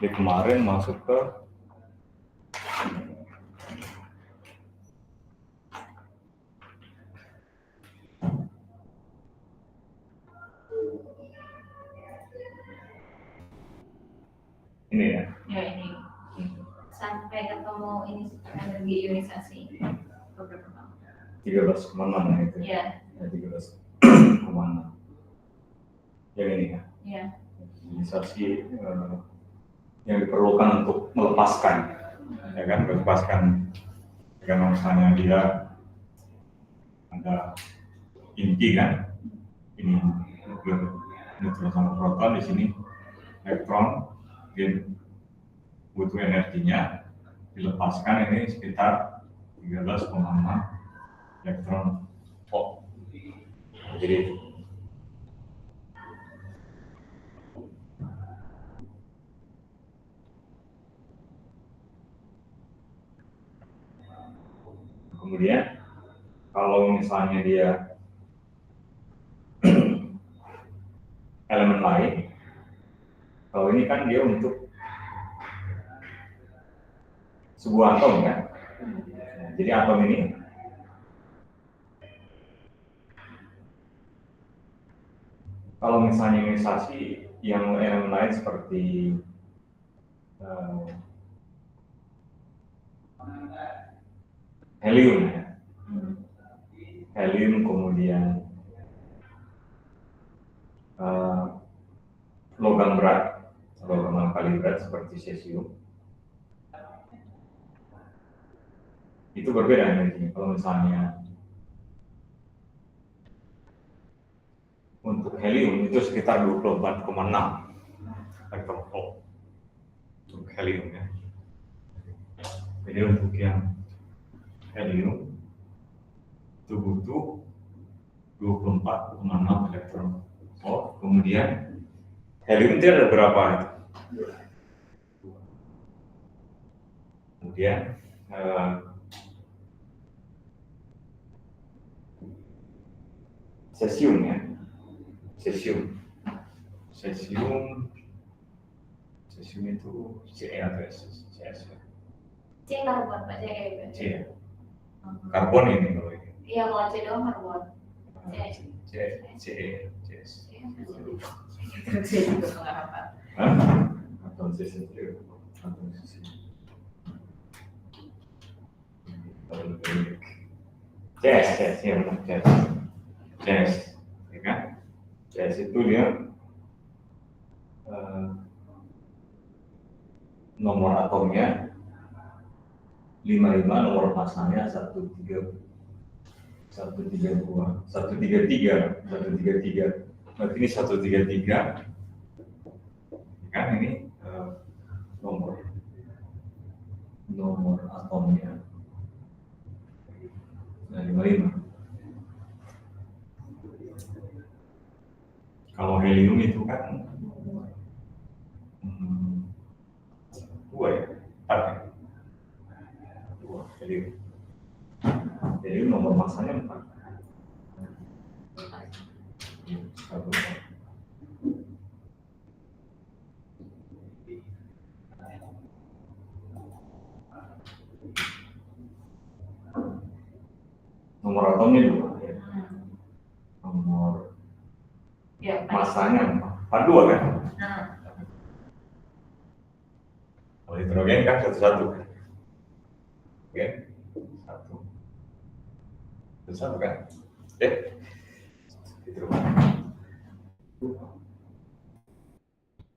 di kemarin masuk ke ini ya. Ya ini sampai ketemu ini energi ionisasi beberapa tahun. 13,6 itu. Ya. 13,6. Yang ini ya. Ya. Ionisasi yang diperlukan untuk melepaskan, ya kan, melepaskan. Karena misalnya dia ada inti kan, ini neutron sama proton, di sini elektron, dia butuh energinya, dilepaskan ini sekitar 13,6 elektron volt. Jadi kemudian kalau misalnya dia elemen lain, kalau ini kan dia untuk sebuah atom kan. Jadi atom ini kalau misalnya ionisasi yang elemen lain seperti helium ya. Helium, kemudian logam berat, logam alkali berat seperti cesium, itu berbeda energinya. Kalau misalnya untuk helium itu sekitar 24,6 elektron volt untuk helium ya. Jadi untuk yang helium itu butuh 24,6 elektron volt. Kemudian helium itu ada berapa itu? Kemudian cesium ya. Cesium itu Ce atau CS ya? C karbon, Pak, Ce. C ya. Karbon ini kalau ini. Iya, kalau C doang karbon. Ce. C juga nggak hafal. Atau cesium. CS ya benar, CS, ya kan? CS itu dia nomor atomnya 55, nomor masanya 133. Berarti ini 133, kan ini nomor atomnya 55. Kalau helium itu kan 2 ya, 4 ya. 2 helium nomor masanya 4. Nomor atomnya 2 ya. Nomor ya, masanya 42 kan? Kalau hidrogen kan 1 kan? Oke, 1 kan? Hidrogen.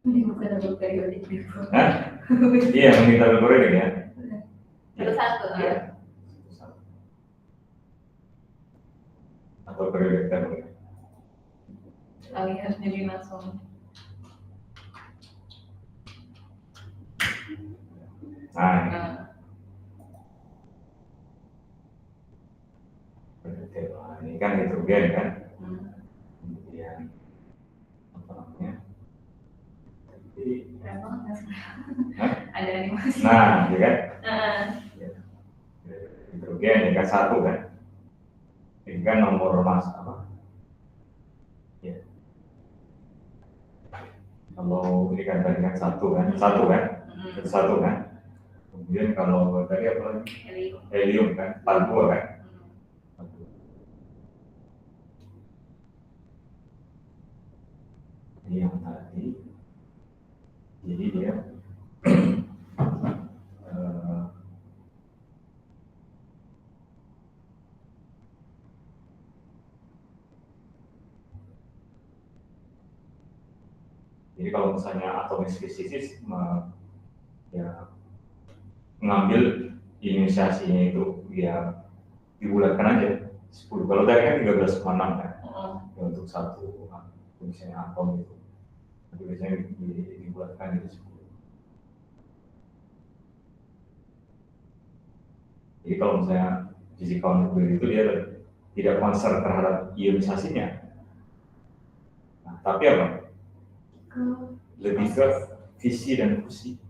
Ini bukan tabel periodik. Iya, ini tabel periodik ya. 1 ya. Atau periodik tabel. Alias jadi langsung. Ini kan hidrogen kan? Kemudian apa namanya? Ada animasi. Nah, ya kan? Hidrogen ini kan 1 kan? Ini kan nomor mas apa? Ya. Kalau ini kan tadi kan 1 kan? satu kan. Kemudian kalau tadi apa lagi? Helium kan, 42 kan. Ini yang tadi, jadi dia jadi kalau misalnya atomis fisikis ya mengambil ionisasinya itu ya dibulatkan aja 10. Kalau tadi kan 13,6 kan ya, untuk satu misalnya atom itu nanti biasanya dibulatkan jadi 10. Jadi kalau misalnya fisikawan nuklir itu dia tidak concern terhadap ionisasinya, nah, tapi apa? Lebih ke fisi dan fusi.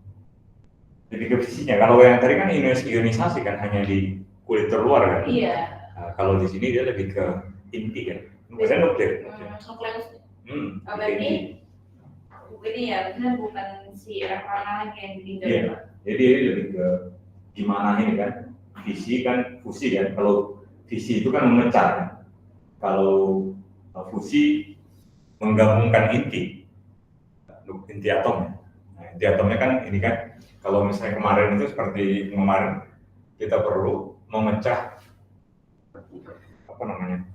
Lebih ke fisinya. Kalau yang tadi kan ionisasi kan hanya di kulit terluar kan. Iya. Nah, kalau di sini dia lebih ke inti kan. Bukan nuklir. Nukleus. Berarti ya, benar bukan si rekaman lagi yang ditinjau. Iya. Jadi lebih ke gimana ini kan. Fisi kan fusi kan. Kalau fisi itu kan memecah kan. Kalau fusi menggabungkan inti atom. Nah, inti atomnya kan ini kan kalau misalnya kemarin itu seperti kemarin kita perlu memecah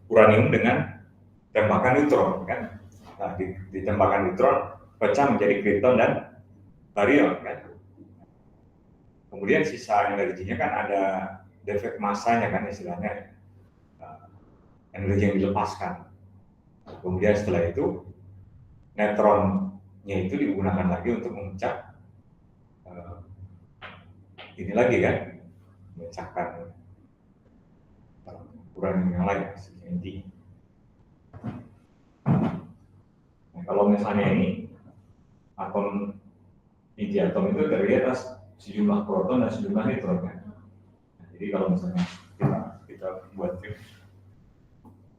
uranium dengan tembakan neutron kan. Nah, di tembakan neutron pecah menjadi krypton dan barium kan. Kemudian sisa energinya kan ada defek masanya kan istilahnya, energi yang dilepaskan. Kemudian setelah itu neutronnya itu digunakan lagi untuk memecah ini lagi kan, memecahkan uranium yang lain inti. Nah, kalau misalnya ini inti atom itu terdiri atas sejumlah proton dan sejumlah neutron kan. Nah, jadi kalau misalnya kita buat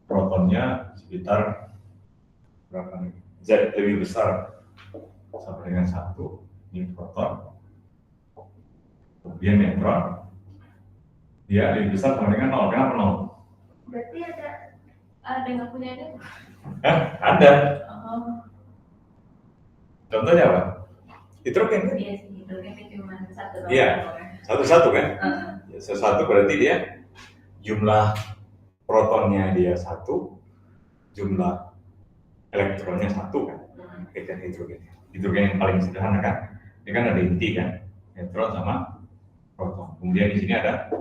protonnya sekitar berapa nih? Z lebih besar sampai dengan 1 ini proton. Kemudian neutron dia lebih besar sama dengan 0. Kenapa 0? Berarti ada nggak punya ini? Ada. Contohnya apa? Hidrogen kan? Iya sih, hidrogen cuma satu. Iya, satu kan? Satu berarti dia jumlah protonnya dia 1, jumlah elektronnya 1 kan? Itu hidrogen. Hidrogen yang paling sederhana kan? Ini kan ada inti kan? Neutron sama proton. Kemudian di sini ada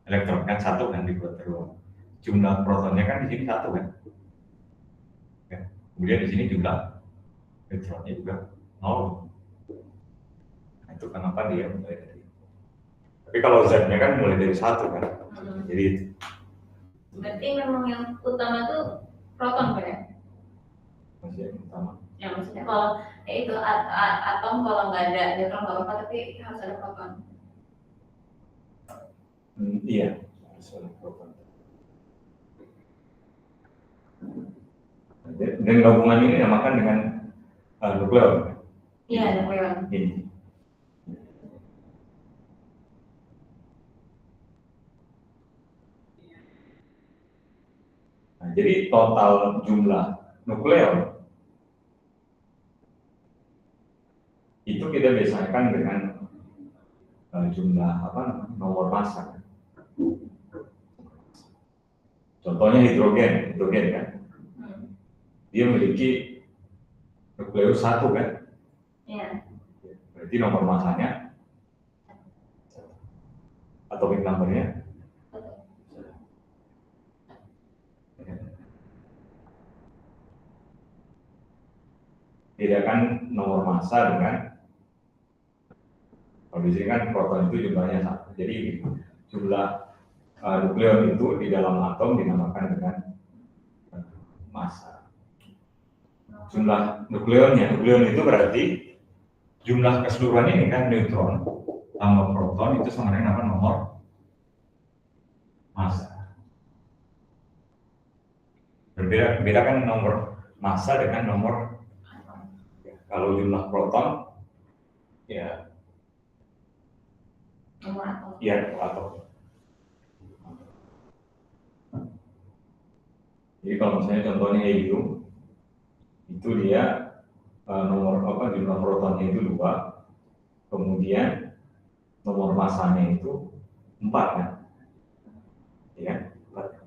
elektron kan 1 kan di terluar. Jumlah protonnya kan di sini 1 kan? Ya. Kemudian di sini jumlah elektronnya juga 0. Nah, itu kenapa dia mulai dari. Tapi kalau Z-nya kan mulai dari 1 kan? Jadi berarti memang yang utama tuh proton kan ya? Masih yang utama. Ya maksudnya kalau itu atom kalau nggak ada neutron nggak apa-apa, tapi harus ada proton. Iya, harus ada proton. Dan gabungan ini dinamakan dengan nukleon. Iya, nukleon. Ini. Nah, jadi total jumlah nukleon itu kita biasakan dengan jumlah nomor massa. Contohnya hidrogen kan, dia memiliki nukleus 1 kan, berarti nomor massanya atomic number-nya bedakan nomor massa dengan, kalau di sini kan proton itu jumlahnya 1, jadi jumlah nukleon itu di dalam atom dinamakan dengan massa. Jumlah nukleon itu berarti jumlah keseluruhan ini kan neutron tambah proton itu sama dengan nomor massa. Berbeda kan nomor massa dengan nomor. Kalau jumlah proton ya Nomor atom. Iya, atom. Jadi kalau misalnya contohnya helium, itu dia jumlah protonnya itu 2, kemudian nomor masanya itu 4 kan? Ya, 4.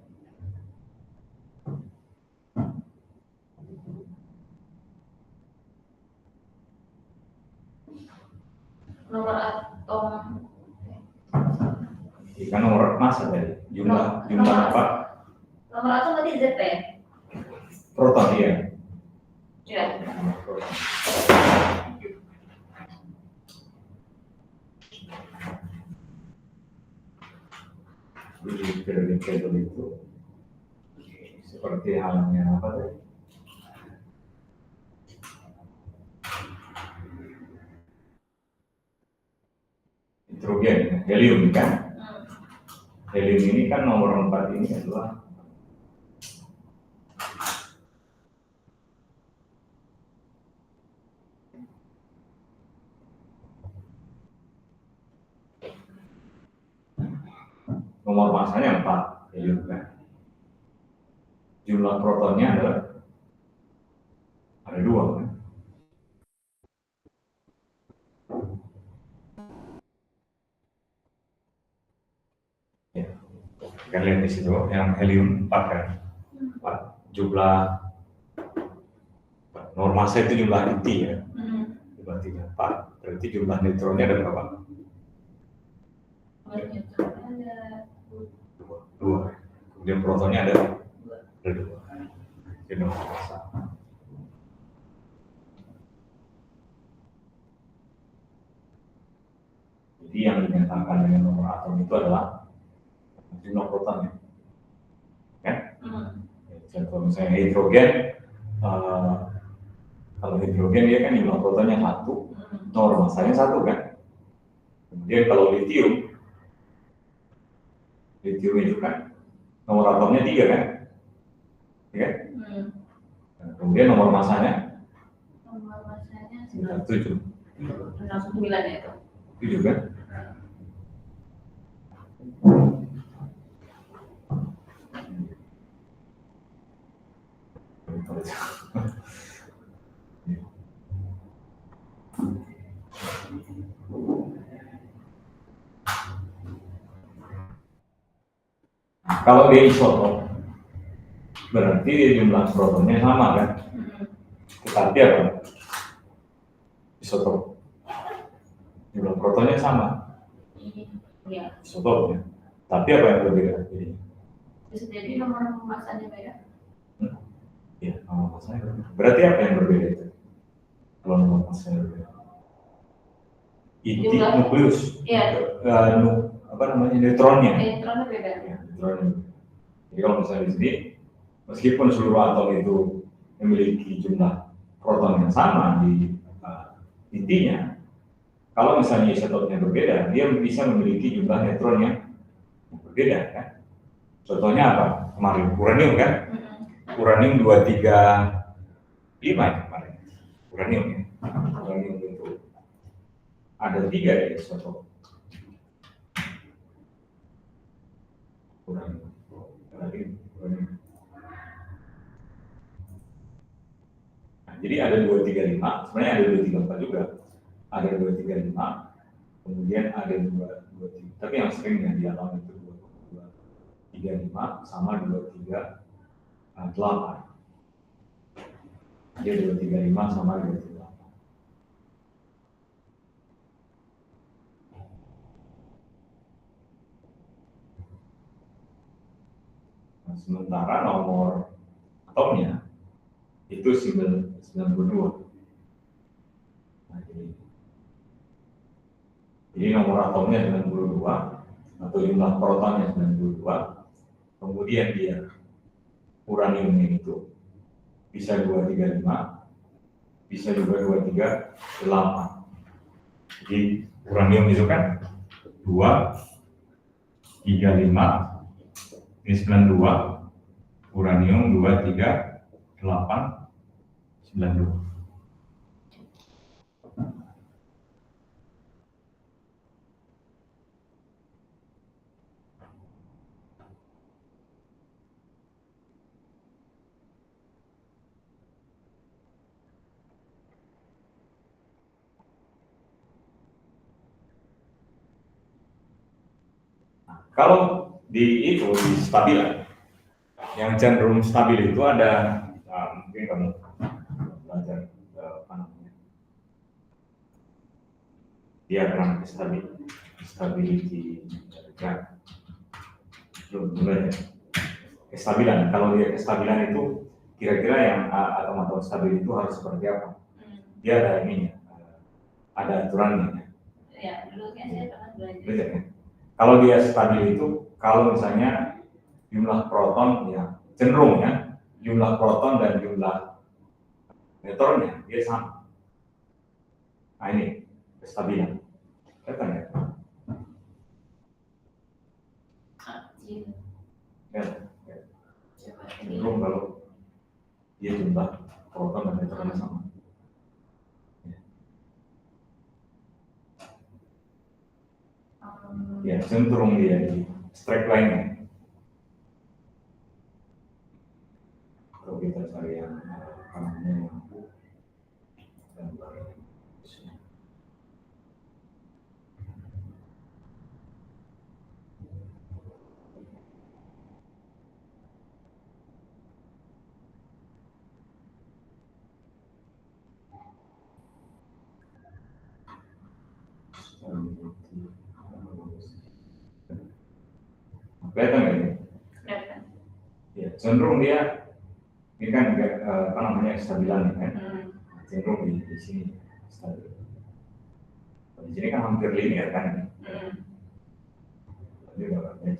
Nomor atom. Kan nomor massa tadi, jumlah apa? Nomor atom tadi Zp. Proton, iya. Ya. Jadi periodic table itu seperti halnya apa tadi? Nitrogen, helium kan? Helium ini kan nomor 4 ini adalah nomor masanya 4, helium kan? Jumlah protonnya ada 2 kan? Ya. Kita lihat di situ yang helium 4 kan? 4. Jumlah nomor massa itu jumlah inti ya. Jumlah 4. Berarti jumlah neutronnya ada berapa? 2. Kemudian protonnya ada 2. Jadi nomor massa. Jadi yang dinyatakan dengan nomor atom itu adalah jumlah protonnya, kan? Contoh misalnya hidrogen, kalau hidrogen dia kan jumlah protonnya 1, nomor massanya 1 kan? Kemudian kalau lithium itu kan nomor atomnya 3 kan? Ya? Kemudian nomor massanya? Nomor masanya 7. 9 ya itu. 7 kan? Kalau dia isotop, berarti dia jumlah protonnya sama kan? Tetapi apa? Isotop. Jumlah protonnya sama. Iya. Isotopnya. Tapi apa yang berbeda? Bisa jadi nomor masanya beda. Iya, nomor masanya berbeda. Berarti apa yang berbeda itu? Kalau nomor masanya berbeda? Inti nukleus. Iya. Neutronnya. Neutronnya beda. Ya, neutronnya. Jadi kalau misalnya di sini, meskipun seluruh atom itu memiliki jumlah proton yang sama di intinya, kalau misalnya isotopnya berbeda, dia bisa memiliki jumlah neutron yang berbeda kan? Contohnya apa? Kemarin uranium kan? Uranium 235 ya kemarin. Uranium itu ada 3 ya isotop. Uranium. Nah, jadi ada 235, sebenarnya ada 234 juga. Ada 235, kemudian ada 223, tapi yang sering yang di alam itu 235 sama 238. Dia 235 sama 238. Nah, sementara nomor atomnya itu 92. Nah, jadi nomor atomnya 92 atau jumlah protonnya 92, kemudian dia uraniumnya itu bisa 235, bisa juga 238. Jadi uranium itu kan 235, ini 92, uranium 238, 92. Kalau di stabilan, yang cenderung stabil itu ada, mungkin kamu belajar apa namanya, diagram stability graph. Belum ya. Kestabilan, kalau dia kestabilan itu kira-kira yang atau stabil itu harus seperti apa? Dia ada ininya, ada aturannya. Ya, dulu kan saya pernah belajar. Belajar ya? Kalau dia stabil itu, kalau misalnya jumlah proton ya cenderung ya, jumlah proton dan jumlah neutronnya dia sama. Nah ini kestabilan. Kelihatan ya? Ya, cenderung kalau dia jumlah proton dan neutronnya sama. Ya, cenderung dia di straight line. Kalau kita cari yang namanya kelihatan nggak ini? Kelihatan. Ya, cenderung dia ini kan apa namanya kestabilan kan? Cenderung di sini stabil. Di sini kan hampir linear kan? Ini udah baca.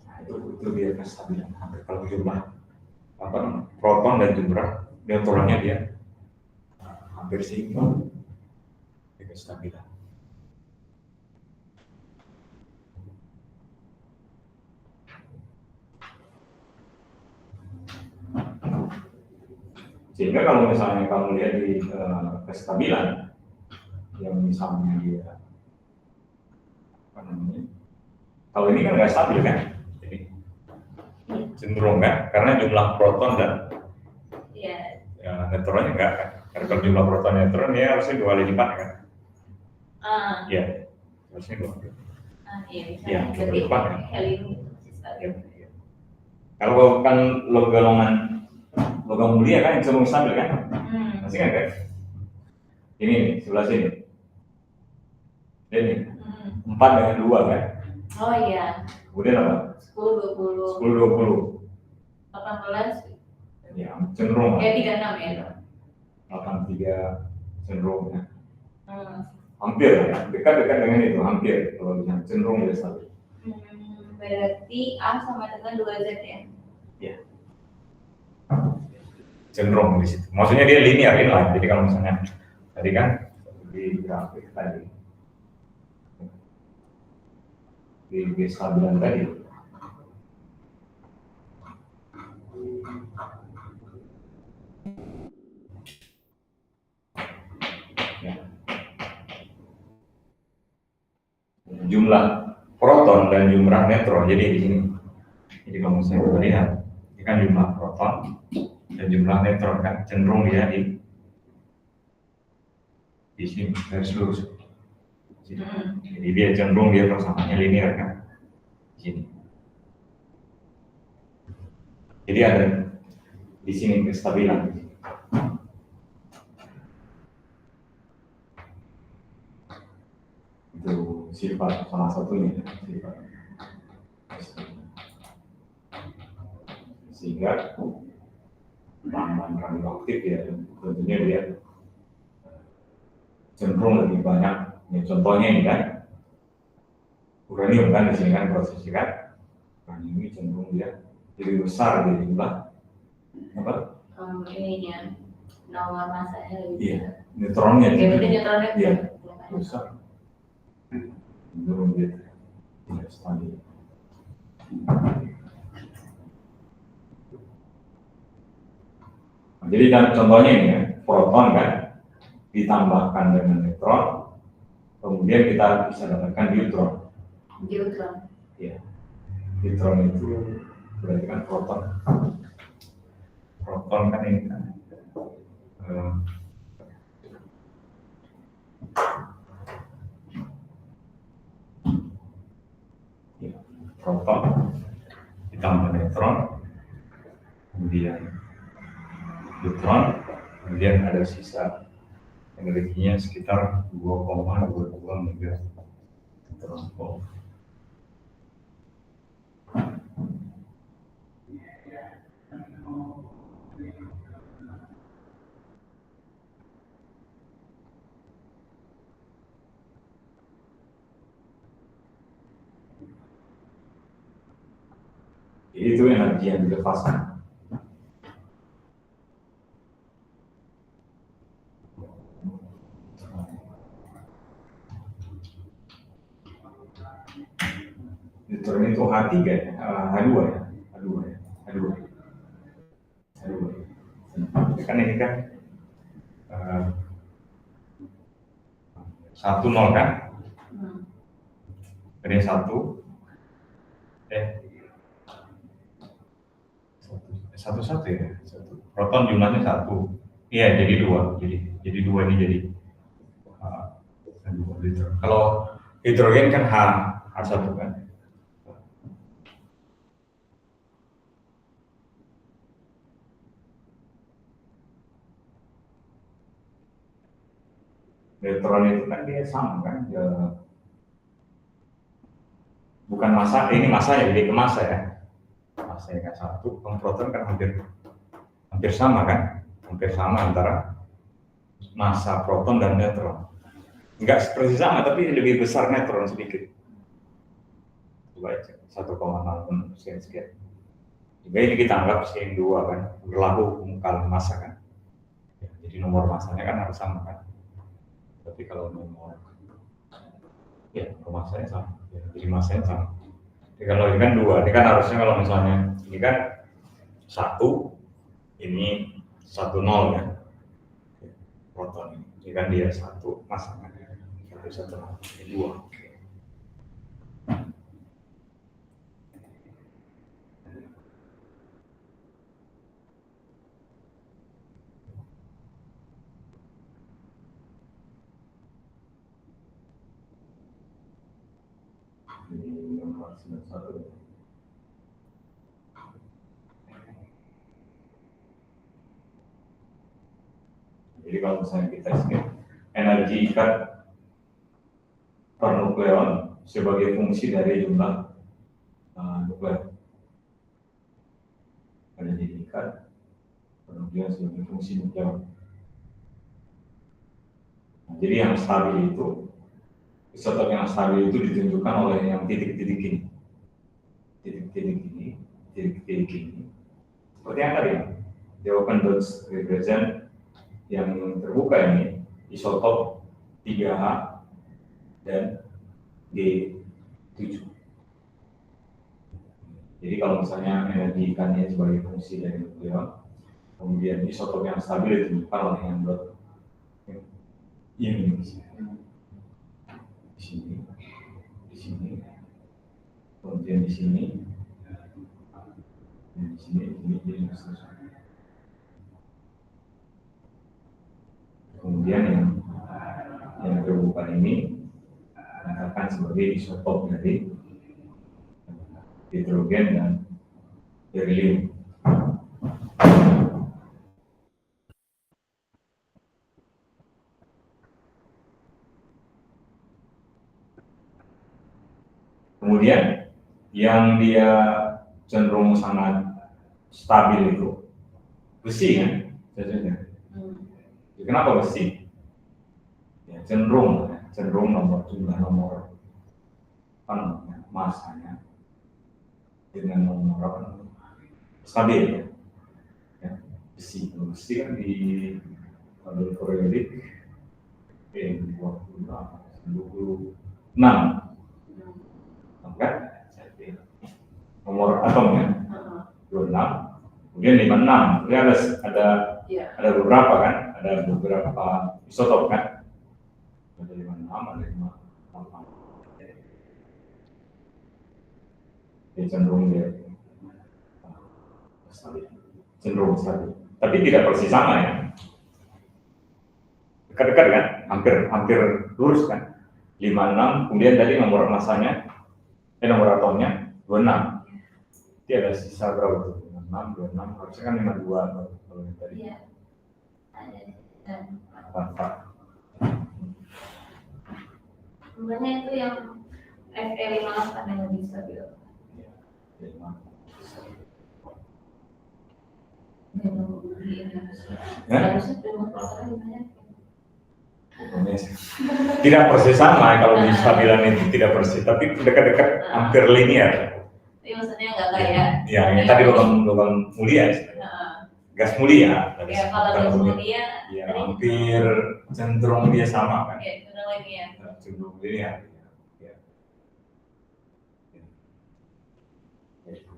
Nah itu dia kestabilan. Hampir kalau jumlah apa namanya proton dan jumlah neutronnya dia hampir seimbang. Itu kestabilan. Sehingga kalau misalnya kamu lihat di kestabilan yang misalnya dia apa namanya, kalau ini kan nggak stabil kan, jadi cenderung kan, karena jumlah proton dan neutronnya nggak kan, karena kalau jumlah proton dan neutron dia harusnya 2 kali lipat kan, ya harusnya 2 kali. Iya, 2 kali lipat kan. Kalau kan logam mulia kan yang cenderung stabil kan? Masih kan? Ini sebelah sini. Ini 4 dengan 2 kan? Oh iya. Kemudian apa? 10, 20. 10, 20. 18. Ya, cenderung. 36 ya. 83 cenderung ya. Hampir ya, dekat-dekat dengan itu, hampir kalau yang cenderung dia stabil. Berarti A sama dengan 2Z ya? Ya. Cenderung di situ. Maksudnya dia linear inline. Jadi kalau misalnya tadi kan di grafik tadi di kestabilan tadi ya. Jumlah proton dan jumlah neutron jadi di sini. Jadi kalau misalnya lihat ini kan jumlah proton dan jumlah neutron kan cenderung dia di sini garis lurus. Jadi dia cenderung dia persamaannya linear kan di sini. Jadi ada di sini kestabilan. Itu sifat salah satunya sifat. Sehingga bahan-bahan radioaktif ya tentunya dia cenderung lebih banyak. Ya, contohnya ini kan uranium kan di sini kan prosesnya kan uranium ini cenderung dia lebih besar dari jumlah apa? Ininya nomor masanya lebih besar. Neutronnya. Neutronnya iya besar. Cenderung dia tidak stabil. Jadi contohnya ini ya, proton kan ditambahkan dengan neutron, kemudian kita bisa dapatkan neutron. Neutron. Ya, neutron itu berarti kan proton. Proton kan ini kan. Ya, proton ditambah neutron, kemudian neutron, kemudian ada sisa energinya sekitar 2,22 megaton volt. Itu energi yang dilepaskan. Neutron itu H3 ya, H2 ya, H2 ya, H2. Kan ini kan 1,0 kan? Ini 1 1 ya, 1. Proton jumlahnya 1. Iya, jadi 2. Jadi 2 ini jadi 2 liter. Kalau hidrogen kan H1 kan. Neutron itu kan dia sama kan, ya, bukan massa, ini massa ya, jadi ke massa ya. Massa kan 1, proton kan hampir sama kan, hampir sama antara massa proton dan neutron. Enggak seperti sama, tapi lebih besar neutron sedikit. Coba aja 1,6 sekian. Juga ini kita anggap sering 2 kan, berlaku hukum Coulomb massa kan. Ya, jadi nomor massanya kan harus sama kan. Tapi kalau nomor masanya sama, ya, jadi masanya sama. Jadi kalau ini kan 2, ini kan harusnya kalau misalnya ini kan 1, ini 1,0 ya, proton ini kan dia 1 masanya, 1,0, ini 2. Ini nomor 91. Jadi kalau misalnya kita skip energi ikat per nukleon sebagai fungsi dari jumlah nukleon, energi ikat per nukleon sebagai fungsi nukleon. Nah, jadi yang stabil itu, isotop yang stabil itu ditunjukkan oleh yang titik-titik ini, titik-titik ini. Seperti yang tadi, the open dots represent yang terbuka ini isotop 3H dan G7. Jadi kalau misalnya energi ikannya sebagai fungsi dari nukleon, kemudian isotop yang stabil ditunjukkan oleh yang dot ini di sini, kemudian di sini, jadi kemudian yang terbuka ini dikatakan sebagai isotop dari hidrogen dan helium. Kemudian yang dia cenderung sangat stabil itu besi kan, kenapa besi? Ya, cenderung jumlah nomor masanya dengan nomor stabil ya. Besi kan di tabel periodik 26 kan nomor atomnya 26, kemudian 56, kemudian ada beberapa kan, ada beberapa isotop kan, ada 56, ada 58. Dia cenderung stabil, tapi tidak persis sama ya, dekat-dekat kan, hampir lurus kan, 56, kemudian tadi nomor masanya, nomor atomnya 26. Dia ada sisa berapa tuh? 26, harusnya kan 52 kalau yang tadi. Iya. Ada dan Apa? sebenarnya itu yang FE58 yang lebih stabil. Ya, 5. Memang di Indonesia. Ya? Harusnya memang perasaan banyak. Tidak persis sama kalau di stabilan itu tidak persis, tapi dekat-dekat hampir linear. Tapi maksudnya nggak kayak. Ya, yang tadi lubang mulia istilahnya. Gas mulia. Ya kalau gas mulia, ya hampir cenderung dia sama kan? Ya cenderung linear. Cenderung linear. Ya.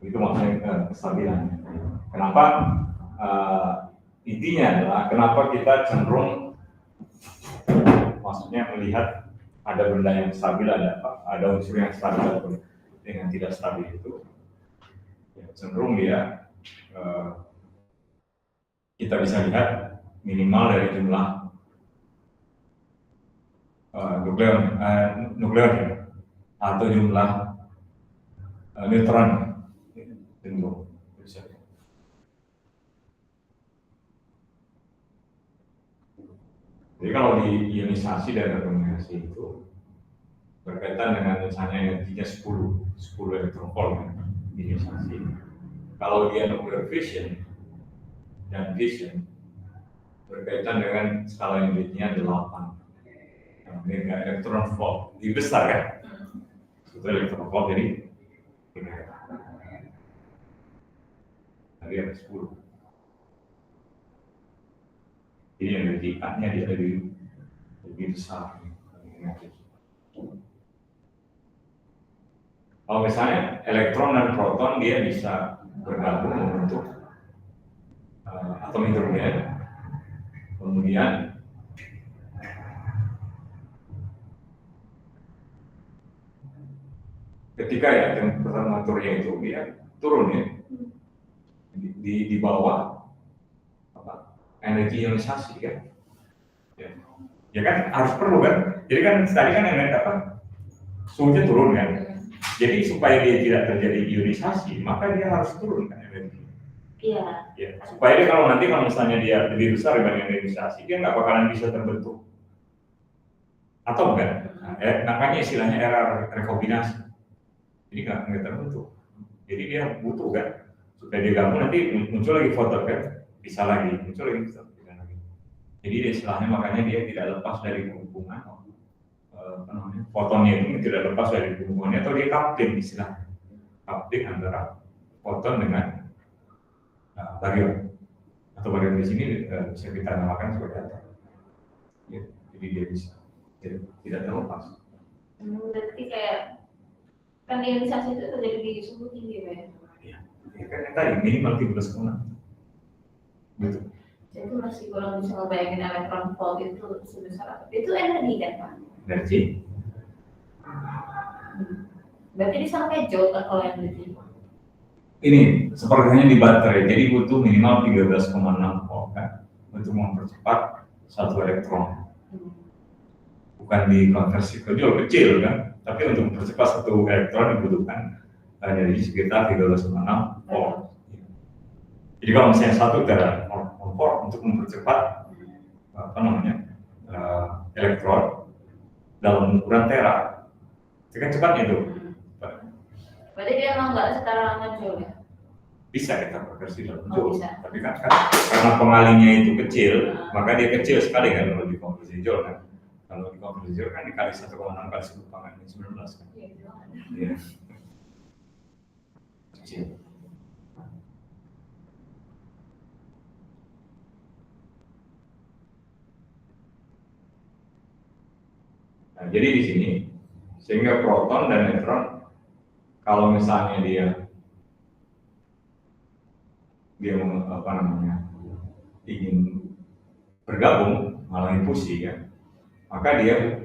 Itu maksudnya kestabilan. Kenapa? Intinya adalah kenapa kita cenderung, maksudnya melihat ada benda yang stabil, ada unsur yang stabil atau dengan tidak stabil itu, ya, cenderung dia kita bisa lihat minimal dari jumlah nukleon atau jumlah neutron cenderung. Jadi kalau di ionisasi dan rekombinasi itu berkaitan dengan misalnya energinya 10 elektron volt kan, ionisasi. Kalau dia nuclear fission dan fission berkaitan dengan skala energinya 8 mega elektron volt, lebih besar kan? Itu elektron volt jadi tadi ada 10. Jadi energi-nya dia lebih besar. Kalau misalnya elektron dan proton dia bisa bergabung membentuk atom hidrogen, kemudian ketika ya temperaturnya itu dia turun ya di bawah energi ionisasi kan, ya kan harus perlu kan, jadi kan tadi kan energi suhunya turun kan, jadi supaya dia tidak terjadi ionisasi maka dia harus turun kan energi. Iya. Ya, supaya dia kalau misalnya dia lebih besar dibanding ionisasi dia nggak bakalan bisa terbentuk atom kan, makanya istilahnya era rekombinasi, jadi nggak terbentuk, jadi dia butuh kan supaya dia gabung nanti muncul lagi foton kan. Bisa lagi, muncul lagi, bisa lagi. Jadi istilahnya makanya dia tidak lepas dari hubungan fotonnya itu tidak lepas dari hubungannya, atau dia coupling istilahnya, coupling antara foton dengan baryon, atau baryon di sini bisa kita namakan sebagai atom. Ya, jadi dia bisa tidak terlepas. Berarti kayak kan ionisasi itu terjadi di suhu tinggi ya? Iya, ya, kan tadi minimal 13,6. Betul. Jadi masih kurang bisa ngebayangin elektron volt itu sebesar apa? Itu energi kan Pak? Energi. Berarti di sana kayak joule kan kalau energi? Ini sepertinya di baterai, jadi butuh minimal 13,6 volt kan untuk mempercepat satu elektron. Bukan dikonversi ke joule kecil kan, tapi untuk mempercepat satu elektron dibutuhkan energi sekitar 13,6 volt. Jadi kalau misalnya 1 terampol untuk mempercepat elektron dalam ukuran tera, itu kan cepatnya itu. Berarti dia emang nggak setara sama joule ya? Bisa kita konversi dalam joule, bisa. tapi kan karena pengalinya itu kecil, maka dia kecil sekali kan kalau dikonversi joule kan. Kalau dikonversi joule kan dikali 1,6 kali 10 pangkat 19 kan. Iya. Kecil. Nah, jadi di sini sehingga proton dan neutron kalau misalnya dia ingin bergabung mengalami fusi ya, maka dia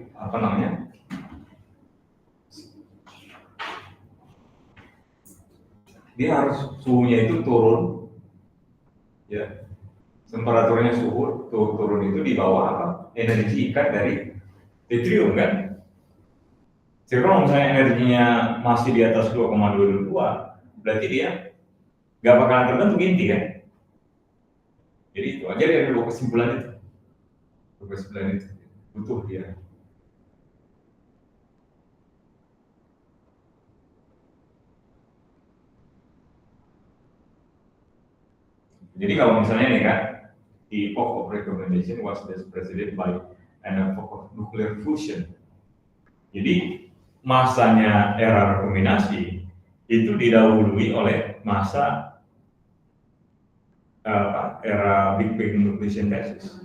dia harus suhunya itu turun ya, temperaturnya turun itu di bawah energi ikat dari deuterium kan. Jadi kalau misalnya energinya masih di atas 2,22, berarti dia nggak bakalan terbentuk inti kan? Jadi itu aja dari dua kesimpulan itu. Dua kesimpulan itu butuh dia. Jadi kalau misalnya nih kan, the epoch of recommendation was preceded by an epoch of nuclear fusion. Jadi masanya era rekombinasi itu didahului oleh masa era Big Bang nuclear synthesis.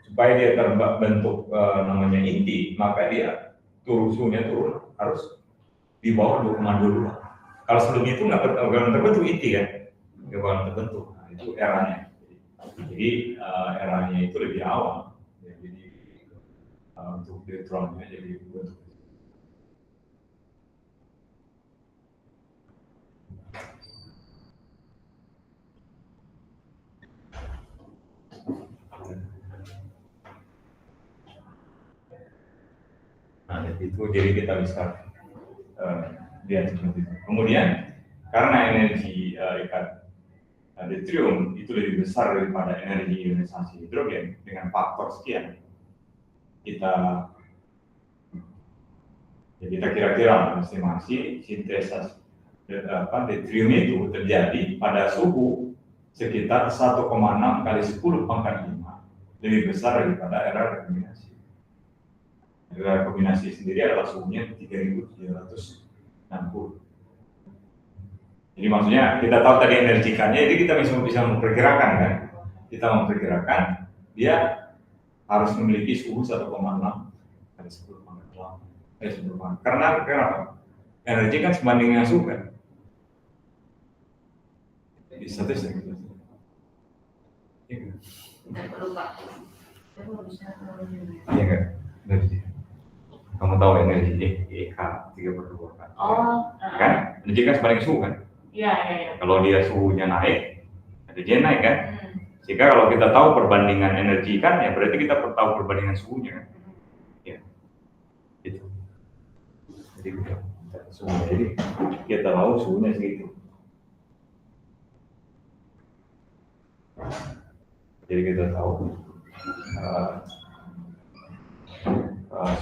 Supaya dia terbentuk namanya inti, maka dia suhunya turun harus di bawah 2,22. Kalau sebelum itu nggak terbentuk inti kan, nggak bakal terbentuk. Nah, itu eranya. Jadi eranya itu lebih awal. Ya, jadi untuk neutronnya jadi bentuk. Nah, itu jadi kita bisa lihat seperti itu. Kemudian karena energi ikat deuterium itu lebih besar daripada energi ionisasi hidrogen dengan faktor sekian, kita kira-kira estimasi sintesis deuterium itu terjadi pada suhu sekitar 1,6 kali 10 pangkat 5 lebih besar daripada era rekombinasi. Era rekombinasi sendiri adalah suhunya 3760. Jadi maksudnya kita tahu tadi energikannya, jadi kita bisa memperkirakan kan? Kita memperkirakan dia harus memiliki suhu 1,6 kali 10 pangkat 8. Karena kenapa? Energi kan sebanding dengan suhu kan? Jadi statistik. Iya. Iya kan? Energi. Kamu tahu energi EK 3/2 kan? Oh. Kan? Energi kan sebanding suhu kan? Iya. Kalau dia suhunya naik, energinya naik kan? Jika kalau kita tahu perbandingan energi kan, ya berarti kita tahu perbandingan suhunya kan? Ya, itu. Jadi kita tahu suhunya segitu. Jadi kita tahu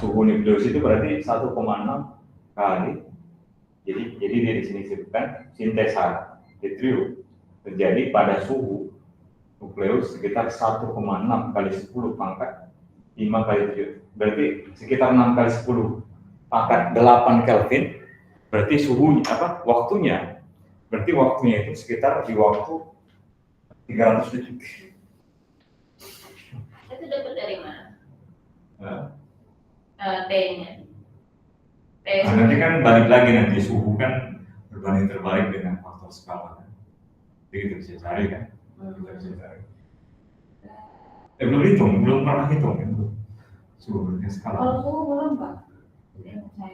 suhu nukleus itu berarti 1,6 kali. Jadi dia di sini disebutkan sintesa deuterium terjadi pada suhu nukleus sekitar 1,6 kali 10 pangkat 5 kali 7. Berarti sekitar 6 kali 10 pangkat 8 Kelvin. Berarti suhunya waktunya. Berarti waktunya itu sekitar di waktu 300 detik. Itu dapat dari mana? T-nya. Nanti kan balik lagi nanti suhu kan berbanding terbalik dengan faktor skala kan. Jadi kita bisa cari kan. Kita bisa cari. Belum pernah hitung kan suhu dengan skala. Kalau suhu belum Pak.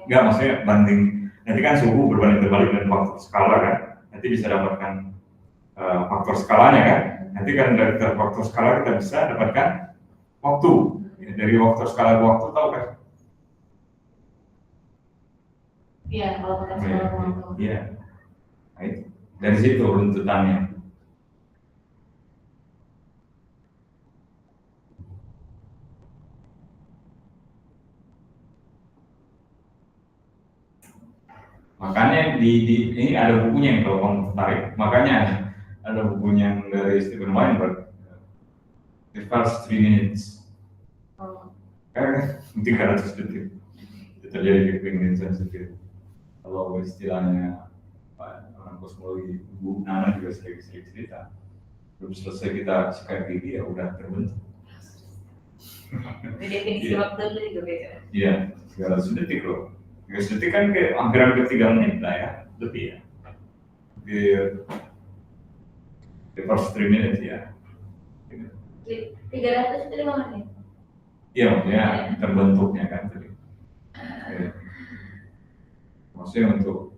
Enggak, maksudnya banding. Nanti kan suhu berbanding terbalik dengan faktor skala kan. Nanti bisa dapatkan faktor skalanya kan. Nanti kan dari faktor skala kita bisa dapatkan waktu. Dari faktor skala waktu tahu kan? Iya, kalau pakai skala waktu. Iya. Nah, itu. Dari situ runtutannya. Makanya ini ada bukunya yang kalau kamu tertarik. Makanya ada bukunya yang dari Steven Weinberg, The First 3 Minutes. Kan 300 detik itu terjadi di Big Bang sensitif. Kalau istilahnya orang kosmologi, Bu Nana juga sering cerita. Belum selesai kita sikat gigi ya udah terbentuk. Definisi waktu itu juga beda. Iya, 300 detik loh. 300 detik kan kayak hampir 3 menit lah ya, lebih ya. The first 3 minutes ya. 300 itu 5 menit. Iya, maksudnya terbentuknya kan tadi. Maksudnya untuk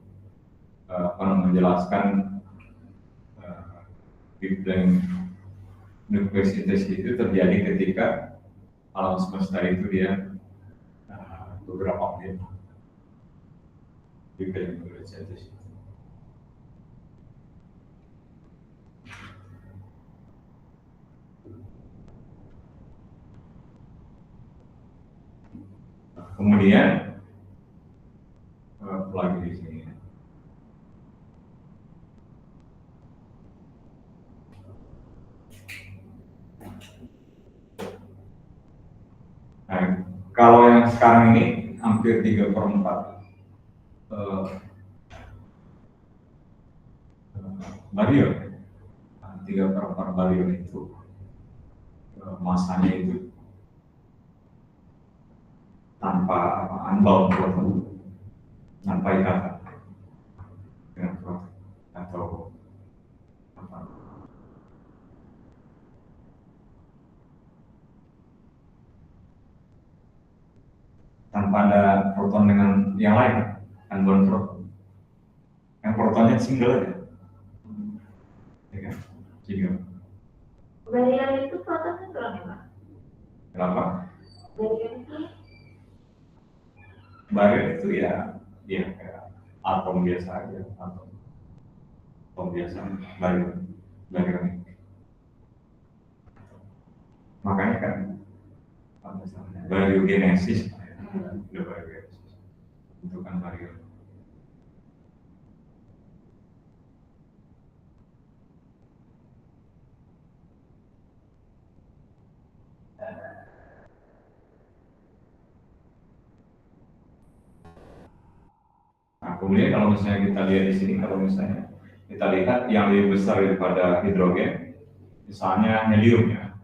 menjelaskan Big Bang nuclear synthesis itu terjadi ketika alam semesta itu dia beberapa menit Big Bang Theory. Kemudian lagi di sini. Nah, kalau yang sekarang ini hampir 3/4 baryon, 3/4 baryon itu masanya itu tanpa unbound proton, tanpa ikatan dengan proton atau apa? Tanpa ada proton dengan yang lain, unbound proton. Yang protonnya single aja, ya kan? Jadi Baryon itu proton neutron ya Pak? kenapa? Baryon Baryon itu ya kayak atom biasa aja, atom biasa, baryon. Makanya kan baryogenesis, itu kan baryon. Nah, kemudian kalau misalnya kita lihat di sini, kalau misalnya kita lihat yang lebih besar daripada hidrogen, misalnya helium ya,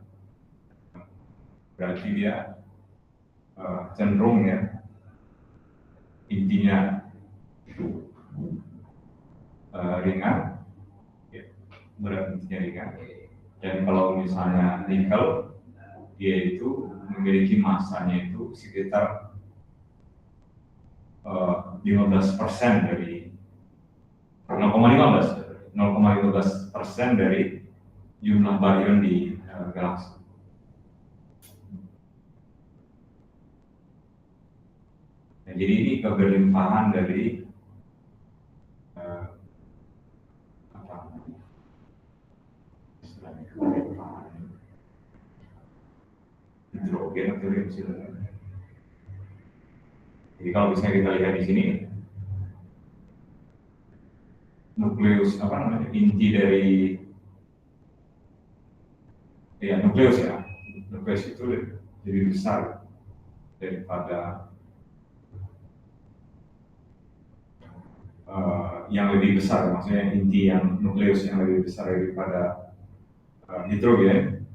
berarti dia cenderung ya intinya itu ringan, ya, berat intinya ringan. Dan kalau misalnya nikel, dia itu memiliki masanya itu sekitar 15% dari 0,15% dari jumlah baryon di galaksi. Nah, jadi ini keberlimpahan dari hidrogen atau helium. Jadi kalau misalnya kita lihat di sini, nukleus inti dari nukleus itu lebih besar daripada yang lebih besar, maksudnya inti yang nukleus yang lebih besar daripada hidrogen.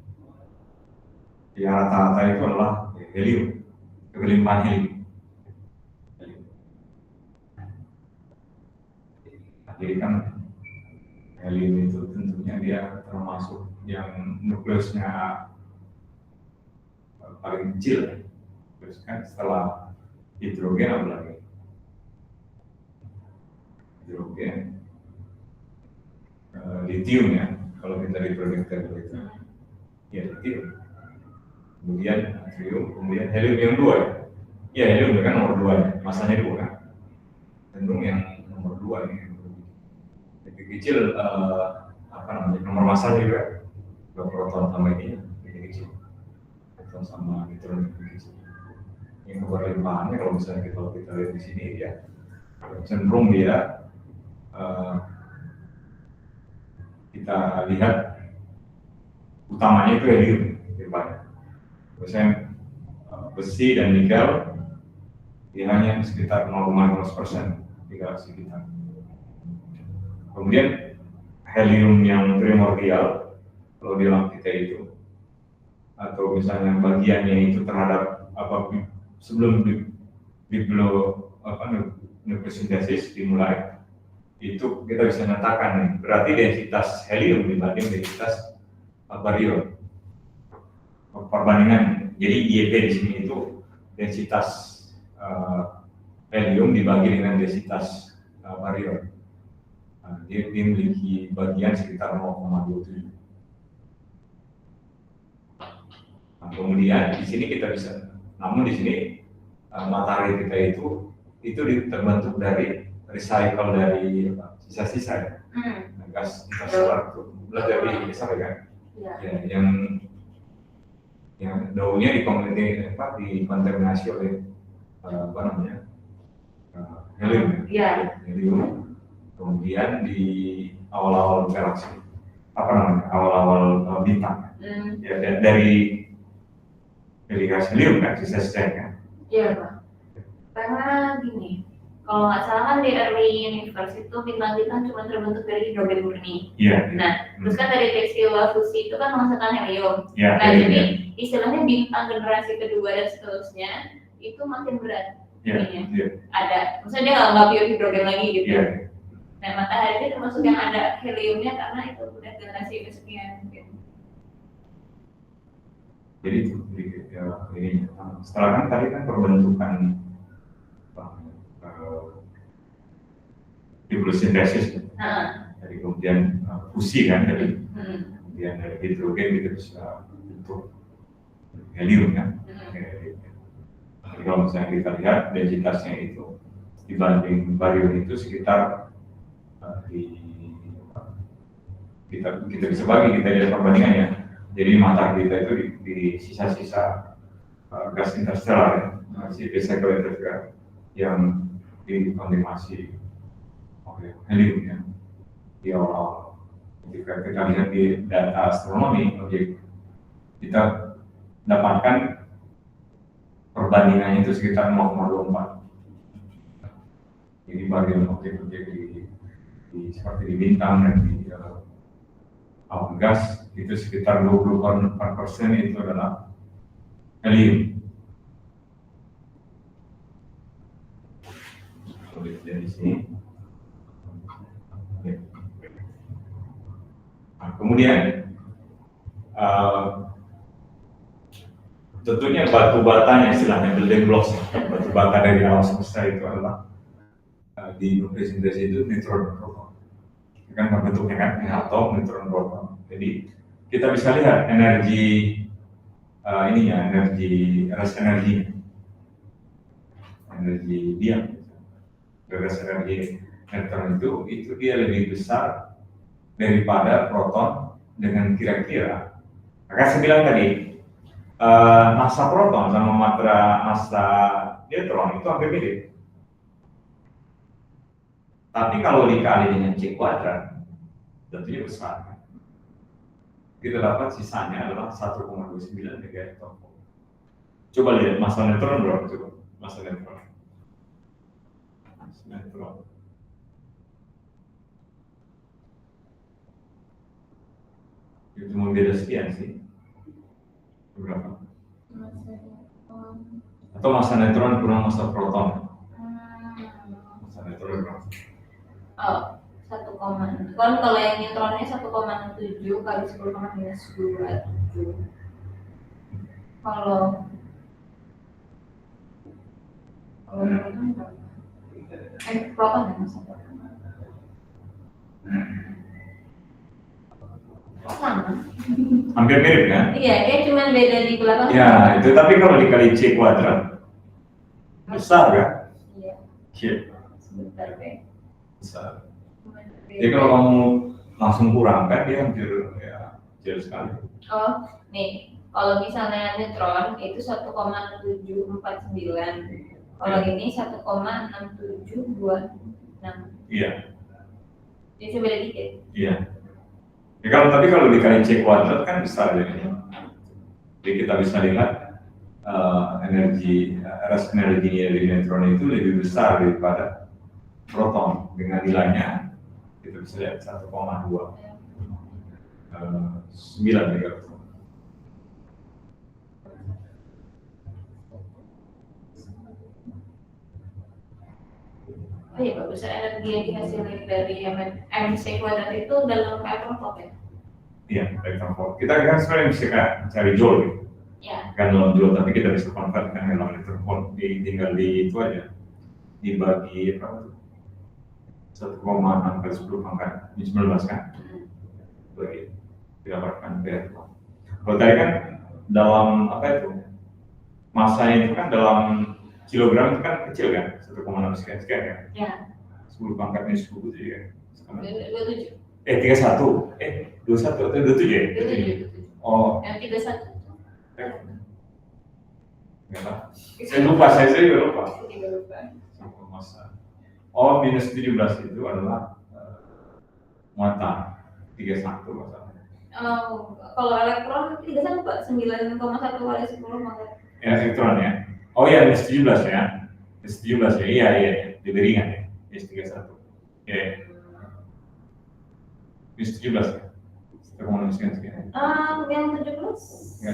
Yang rata-rata itu adalah helium, keberlimpahan helium. Jadi kan helium itu tentunya dia termasuk yang nukleusnya paling kecil, terus kan setelah hidrogen apa lagi? Hidrogen, lithium ya, kalau kita diproyeksikan begitu, ya lithium. Kemudian natrium, kemudian helium yang 2 ya. Ya helium kan nomor 2, masanya 2 kan. Cenderung yang nomor 2 ini. Lebih kecil nomor massa juga proton sama ini lebih kecil. Proton sama neutron lebih kecil. Yang keberlimpahannya kalau misalnya kita lihat di sini ya cenderung dia kita lihat utamanya itu helium lebih banyak. Misalnya besi dan nikel dia hanya sekitar 0,15% di galaksi kita. Kemudian helium yang primordial kalau di alam kita itu, atau misalnya bagiannya itu terhadap sebelum nukleosintesis dimulai, itu kita bisa nyatakan berarti densitas helium dibanding densitas baryon. Perbandingan, jadi IEP di sini itu densitas helium dibagi dengan densitas baryon. Dia memiliki bagian sekitar 0,27. Kemudian di sini kita bisa, namun di sini matahari kita itu terbentuk dari recycle dari sisa-sisa ya, gas interstellar itu belajar di besar kan, ya, yang daunnya dikontaminasi oleh apa namanya helium, helium, kemudian di awal-awal galaksi, awal-awal bintang, ya dari gas helium kan, sisa-sisa kan. Iya Pak. Karena gini, kalau nggak salah kan di early universe itu bintang-bintang cuma terbentuk dari hidrogen murni. Iya. Nah, terus kan dari peristiwa fusi itu kan menghasilkan helium. Ya, nah, jadi istilahnya bintang generasi kedua dan seterusnya itu makin berat. Ada, maksudnya dia nggak pure hidrogen lagi gitu. Nah, matahari itu termasuk yang ada heliumnya karena itu udah generasi kesekian mungkin. Jadi itu ini setelah kan tadi kan perbentukan reprosintesis, dari kemudian fusi kan, dari kemudian dari hidrogen kita bisa bentuk helium kan. Jadi kalau misalnya kita lihat densitasnya itu dibanding barium itu sekitar kita bisa bagi, kita lihat perbandingannya. Jadi matahari kita itu di sisa-sisa gas interstellar ya, si recycle interstellar yang dikontaminasi oleh helium ya di awal-awal. Jika kita lihat di data astronomi objek, kita dapatkan perbandingannya itu sekitar 0,24. Jadi bagian objek-objek seperti di bintang dan di awan gas itu sekitar 24% itu adalah helium. Dari sini. Nah, kemudian tentunya batu batanya istilahnya building blocks, batu bata dari alam semesta itu adalah di representasi itu neutron dan proton. Kan bentuknya kan atom, neutron, proton. Jadi kita bisa lihat energi ras energinya, energi diam. Ras energi neutron itu dia lebih besar daripada proton dengan kira-kira. Maka saya bilang tadi massa proton sama massa neutron itu hampir mirip. Tapi kalau dikali dengan C kuadrat, tentunya besar. Kita dapat sisanya adalah 1,29 megaelectron volt. Coba lihat massa neutron berapa? Coba massa neutron. Itu membeda sekian sih. Berapa? Atau massa neutron kurang massa proton? Massa neutron berapa? 1, kan kalau yang neutronnya 1,7 kali 10⁻². Kalau proton berapa? Proton ya masa proton. Sama. Hampir mirip kan? Iya, dia cuma beda di belakang. Ya, itu tapi kalau dikali C kuadrat besar kan? Iya. Sebentar deh. Besar. Jadi kalau kamu langsung kurang kan dia hampir ya kecil sekali. Oh, nih kalau misalnya neutron itu 1,749. Kalau ini 1,6726. Iya. Jadi beda dikit. Iya. Ya, tapi kalau dikali C kuadrat kan besar jadinya. Jadi kita bisa lihat ras energinya dari neutron itu lebih besar daripada proton dengan nilainya. Kita bisa lihat 1,29 megaelectron. Oh iya, Pak, besar energi yang dihasilkan dari MC kuadrat itu dalam electron volt ya? Iya, electron volt. Kita kan sebenarnya bisa cari joule gitu. Ya. Kan dalam joule, tapi kita bisa konvertkan dalam electron volt. Tinggal di itu aja, dibagi berapa tuh? 1,6 kali 10 pangkat 19 kan? Bagi didapatkan dari itu. Kalau tadi kan dalam apa itu? Masanya itu kan dalam kilogram itu kan kecil kan? 1,6 sekian kan? Ya. 10 pangkat minus 10 jadi kan. 27. 31. 21 atau 27 ya? 27. Oh. Yang 31. Enggak lah. Saya lupa, saya juga lupa. Juga Masa. Oh, minus 17 itu adalah muatan 31 masalahnya. Kalau elektron 31 Pak, 9,1 kali 10 maka. Ya, elektron ya. Oh iya, minus 17 ya. Minus 17 ya, iya, lebih ringan ya. Minus 31. Iya. Minus 17 ya. Sekian. Yang 17?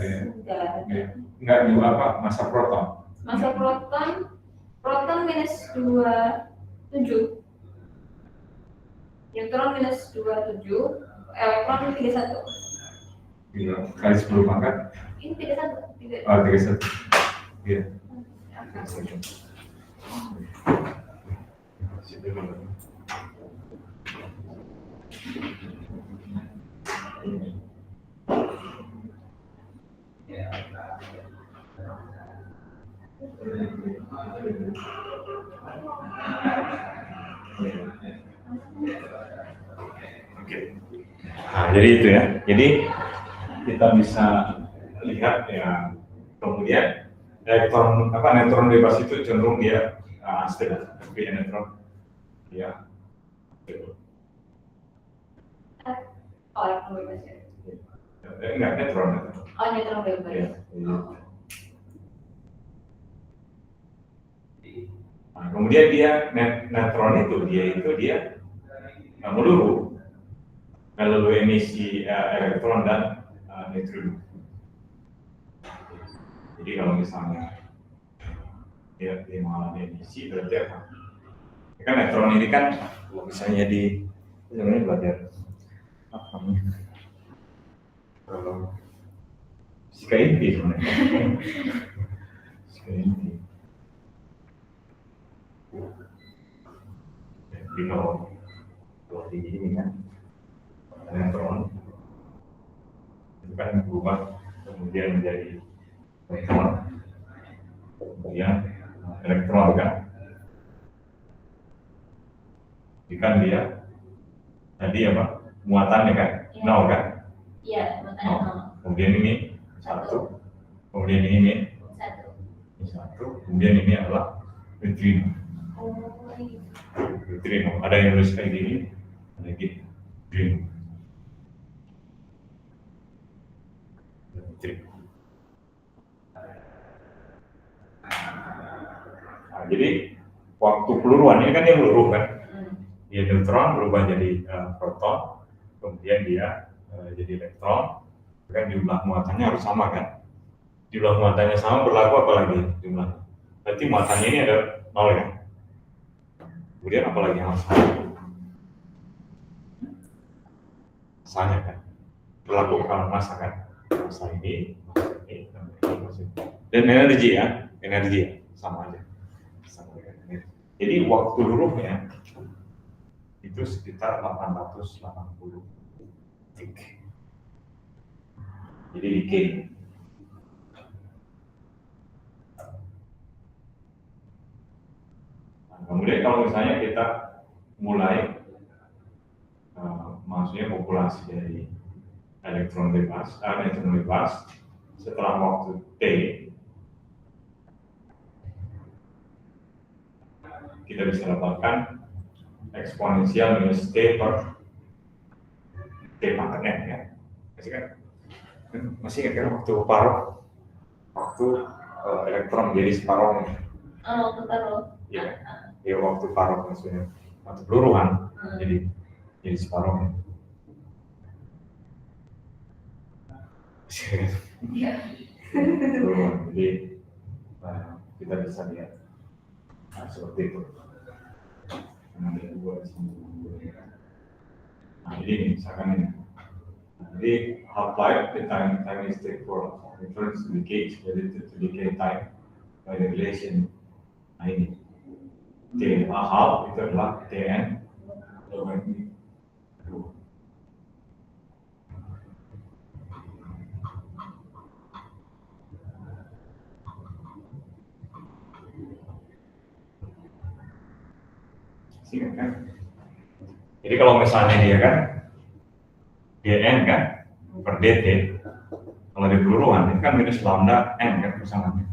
Enggak ada ya? Enggak juga apa, masa proton. Masa proton minus 27. Neutron minus 27, elektron 31. Iya, kali 10 pangkat. Ini 31. Oh, 31. Iya. Nah, jadi itu ya. Jadi kita bisa lihat ya, kemudian neutron bebas itu cenderung dia unstable, tapi neutron dia Elektron bebas ya? enggak neutron. Oh, neutron bebas. Ya. Nah, kemudian dia neutron itu dia meluru melalui emisi elektron dan neutron. Jadi kalau misalnya dia mengalami emisi berarti apa? Kan neutron ini kan kalau misalnya sebenarnya belajar apa namanya? Kalau fisika inti sebenarnya. Fisika inti. Jadi kalau di ini kan neutron itu kan berubah kemudian menjadi neutron, kemudian elektron kan. Jadi kan dia tadi apa muatannya kan nol kan? Iya, muatannya nol. Kemudian ini 1, kemudian ini 1, kemudian ini adalah neutrino. Neutrino. Ada yang nulis kayak gini, ada gini. Neutrino. Nah, jadi waktu peluruan ini kan dia peluru kan? Dia neutron berubah jadi proton, kemudian dia jadi elektron, kan jumlah muatannya harus sama kan? Jumlah muatannya sama berlaku apa lagi jumlah? Berarti muatannya ini ada 0 ya? Kemudian apa lagi yang harus sama? Masanya kan? Berlaku kalau massa kan? Massa ini, dan energi ya, sama aja. Jadi waktu luruhnya itu sekitar 880 detik. Jadi decay. Nah, kemudian kalau misalnya kita mulai maksudnya populasi dari neutron bebas setelah waktu T, kita bisa dapatkan eksponensial minus T per T pangkat N ya. Masih ingat kan waktu elektron jadi separuh. Waktu taruh. Ya waktu paruh maksudnya waktu peluruhan jadi separuh. Iya. Jadi kita bisa lihat seperti itu. Nah, ini misalkan ini. Jadi half life, the time is take for reference to decay is related to decay time by the relation. Nah ini T half itu adalah Tn divided by 2. Ingat kan? Jadi kalau misalnya dia kan dn kan per dt, kalau di peluruhan ini kan minus lambda n kan persamaan.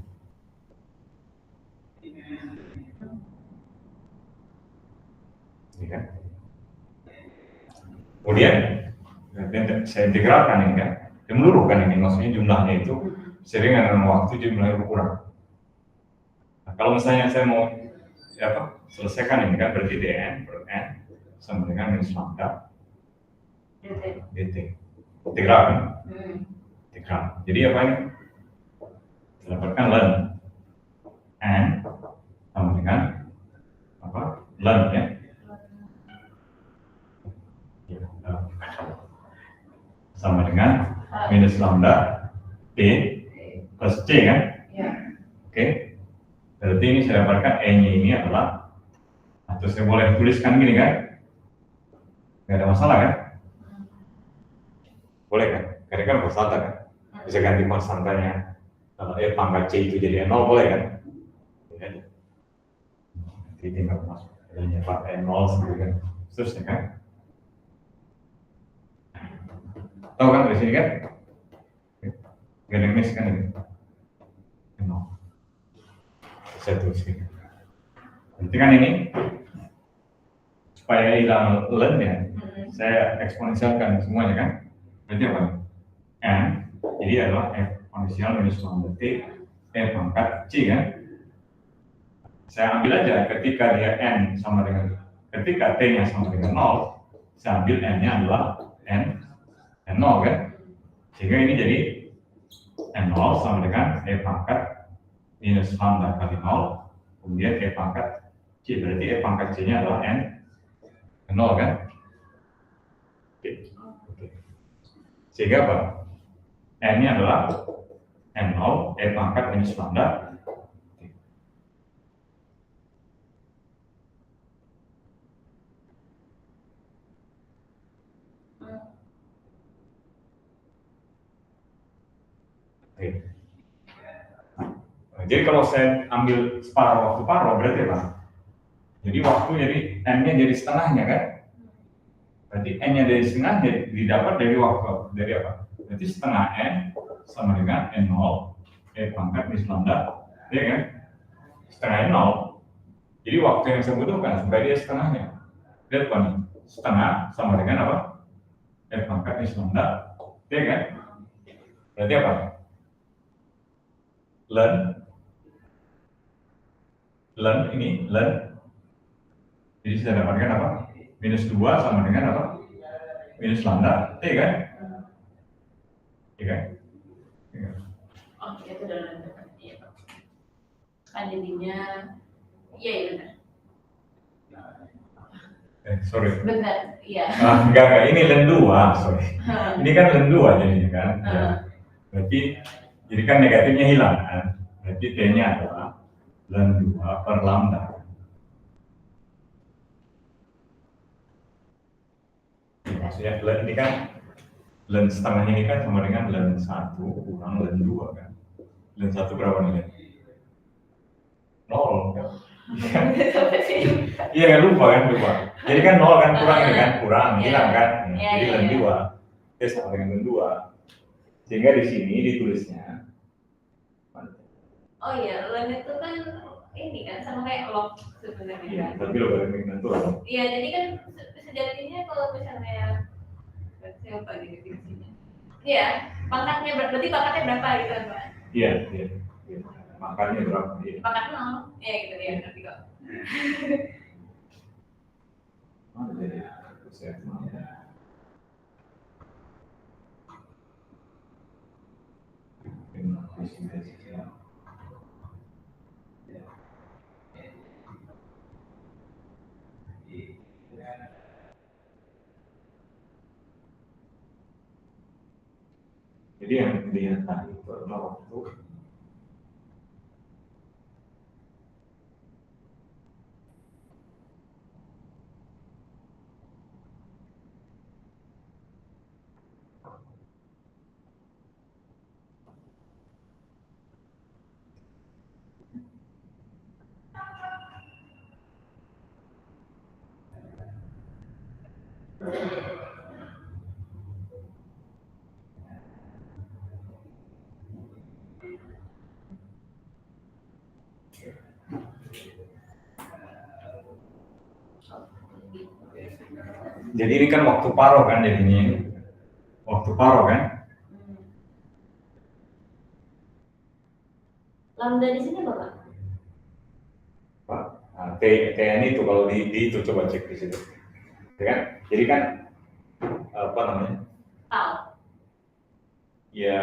Ini kan. Kemudian saya integralkan ini kan, dia meluruhkan ini, maksudnya jumlahnya itu seiring dengan waktu jumlahnya berkurang. Nah, kalau misalnya saya mau selesaikan ini kan, berarti dn per n sama dengan minus lambda dt. Integral kan? Integral. Jadi apa ini? Dapatkan ln n sama dengan apa? Ln ya. Sama dengan minus lambda p plus c kan? Oke. Berarti ini saya dapatkan e-nya ini adalah, atau saya boleh tuliskan gini kan? Nggak ada masalah kan? Boleh kan? Karena kan konstanta kan? Bisa ganti konstantanya. Kalau e pangkat c itu jadi 0 boleh kan? Jadi nggak masuk. Adanya pak e0 sendiri kan? Terusnya kan? Tahu kan dari sini kan? Gak ada miss kan ini? 0. Saya tuliskan. Berarti kan ini supaya hilang ln ya, saya eksponensialkan semuanya kan? Berarti apa? N, jadi adalah eksponensial minus lambda t, e pangkat c kan? Saya ambil aja ketika dia n sama dengan, ketika t-nya sama dengan 0, saya ambil n-nya adalah n0 kan? Sehingga ini jadi n0 sama dengan e pangkat minus lambda kali 0, kemudian e pangkat c, berarti e pangkat c-nya adalah n0 kan? Oke. Sehingga apa? N-nya adalah n0 e pangkat minus lambda. Oke. Nah, jadi kalau saya ambil separuh waktu paruh berarti apa? Jadi waktu jadi n-nya jadi setengahnya kan? Berarti n-nya dari setengah didapat dari waktu, dari apa? Berarti setengah n sama dengan n0 e pangkat minus lambda, ya kan? Setengah n0. Jadi waktu yang saya butuhkan supaya dia setengahnya. Lihat apa nih? Setengah sama dengan apa? E pangkat minus lambda, ya kan? Berarti apa? Ln ini ln. Jadi saya dapatkan apa? Minus 2 sama dengan apa? Minus lambda, T kan? Iya kan? Ya. Oh, itu dalam iya. Kan jadinya, iya benar. Sorry. Benar, iya. Enggak, ini ln 2, sorry. Ini kan ln 2 jadinya kan? Ya. Berarti, jadi kan negatifnya hilang kan? Berarti T-nya adalah ln 2 per lambda. Maksudnya ln ini kan, ln setengah ini kan sama dengan ln 1 kurang ln 2 kan? Ln 1 berapa nih? 0 kan? Iya kan, lupa. Jadi kan 0 kan, kurang ini kan, kurang, hilang kan? Jadi ln 2, T sama dengan ln 2. Sehingga di sini ditulisnya, oh iya, ln itu kan ini kan sama kayak log sebenarnya. Iya, tapi logaritmik natural. Iya, jadi kan sejatinya kalau misalnya siapa di definisinya? Iya, pangkatnya berarti pangkatnya berapa gitu kan, Pak? Iya. Pangkatnya berapa? Iya. Pangkatnya 0. Iya gitu ya, ngerti kok. Jadi saya mau. Jadi yang dilihat tadi itu adalah waktu Jadi ini kan waktu paro kan jadinya, waktu paro kan. Lambda di sini apa, Pak? Nah, TN itu kalau di itu coba cek di situ, ya kan? Jadi kan apa namanya? Tahu. Ya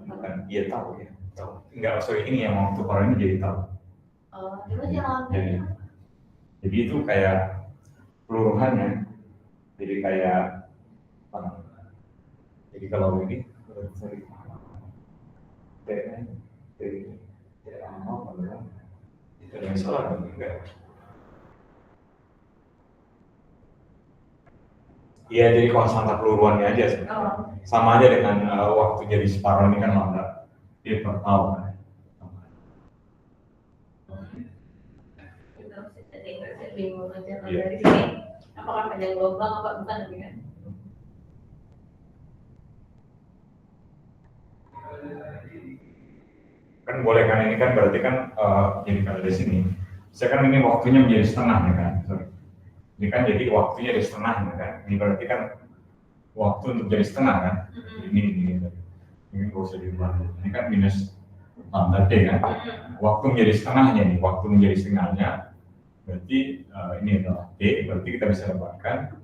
bukan, ya tahu ya, tahu. Enggak, sorry, ini yang waktu paro ini jadi tahu. Oh, terus yang lambda. Jadi itu kayak peluruhannya, jadi kayak apa namanya? Jadi kalau ini, sorry, TN, apa namanya? Ada yang salah kan? Enggak. Iya, jadi konstanta peluruannya aja sebenarnya. Sama aja dengan waktu jadi separuh ini kan lambda dia per tahun kan. Bingung aja kalau dari sini apakah panjang gelombang apa bukan gitu kan? Kan boleh kan, ini kan berarti kan jadi kalau di sini saya kan ini waktunya menjadi setengah ya kan. Sorry. Ini kan jadi waktunya jadi setengah ya kan. Ini berarti kan waktu untuk jadi setengah kan. Ini nggak usah diubah. Ini kan minus lambda T kan. Waktu menjadi setengahnya nih, waktu menjadi setengahnya berarti ini adalah T, berarti kita bisa dapatkan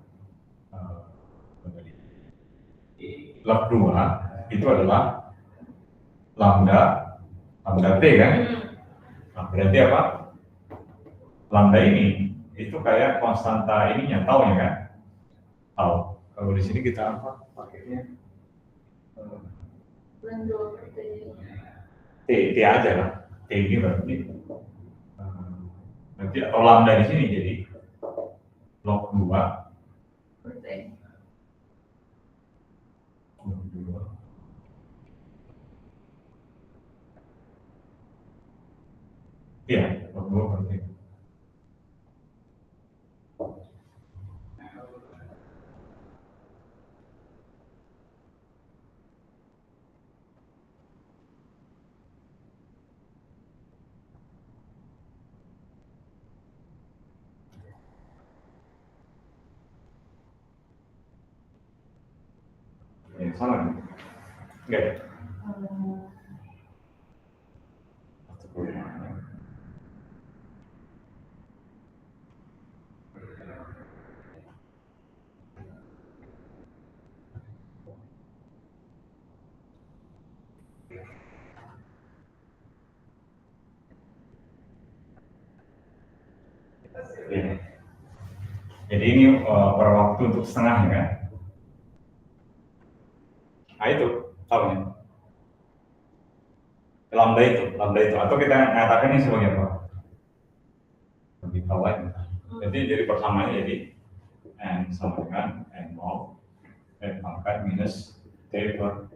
log 2 itu adalah lambda T kan. Nah, berarti apa? Lambda ini itu kayak konstanta ininya, tau ya kan? Tau. Kalau di sini kita apa pakainya? T aja lah. T ini berarti atau lambda di sini jadi log 2 iya, log 2 berarti ya, sama nih. Enggak ya? Ya. Jadi ini per waktu untuk setengah ya kan? Nah itu, tahu ya? Lambda itu, atau kita mengatakan ini sebagai apa? Lebih tahu aja. Jadi persamaannya jadi n sama dengan n0 pangkat minus t per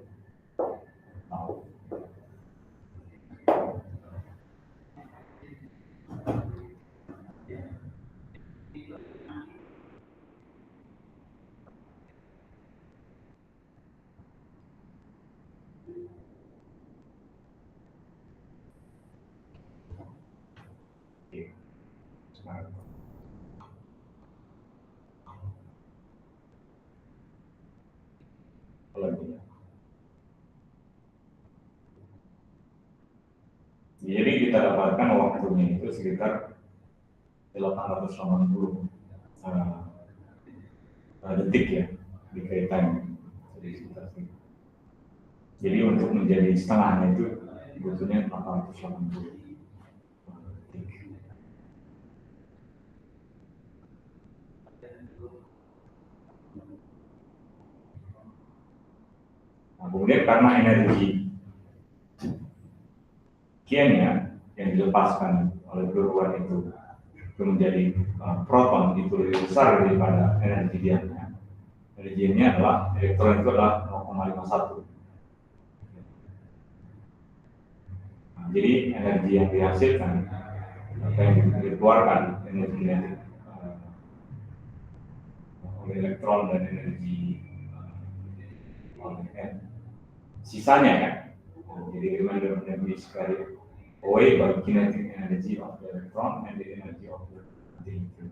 0. Jadi kita dapatkan waktunya itu sekitar 880 detik ya di kereta ini. Jadi untuk menjadi setengahnya itu butuhnya 880 detik. Nah, kemudian karena energi kiannya yang dilepaskan oleh peluruan itu menjadi proton itu lebih besar daripada energi diamnya. Energi diamnya adalah elektron itu adalah 0,51. Nah, jadi energi yang dihasilkan atau yang dikeluarkan energi kinetik oleh elektron dan energi oleh N. Sisanya kan, jadi remainder energi sekali away by kinetic energy of the electron and the energy of the neutron.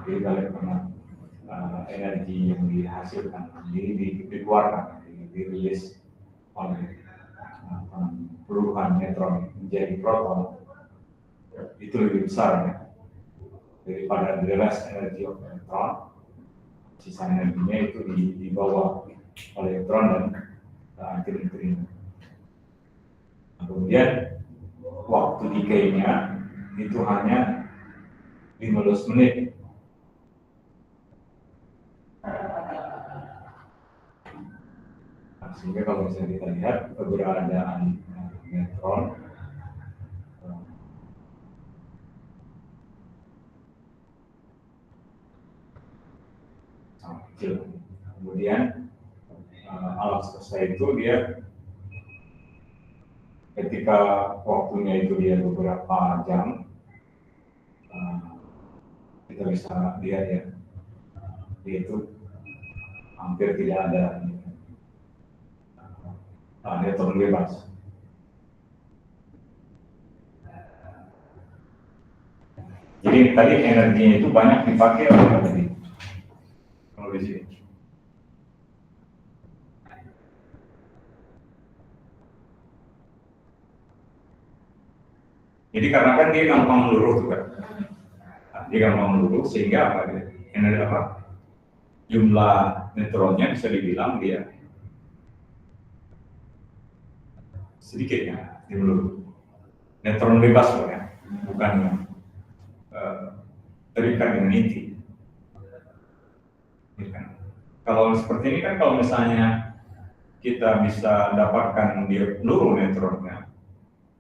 Jadi kalau energi yang dihasilkan, dikeluarkan, dirilis oleh perubahan neutron menjadi proton itu lebih besar ya, daripada the rest energy of electron. Sisa energinya itu dibawa oleh elektron dan antineutron. Kemudian waktu decay-nya itu hanya 15 menit. Sehingga kalau misalnya kita lihat keberadaan neutron sangat kecil. Kemudian alam semesta itu dia ketika waktunya itu dia beberapa jam, kita bisa lihat ya, dia itu hampir tidak ada neutron bebas. Jadi tadi energinya itu banyak dipakai oleh apa tadi? Kalau di sini. Jadi karena kan dia gampang meluruh tuh kan, dia gampang meluruh sehingga apa? Energi apa? Jumlah neutronnya bisa dibilang dia sedikitnya di meluruh. Neutron bebas loh ya, bukan terikat dengan inti. Kalau seperti ini kan kalau misalnya kita bisa dapatkan dia peluruh neutronnya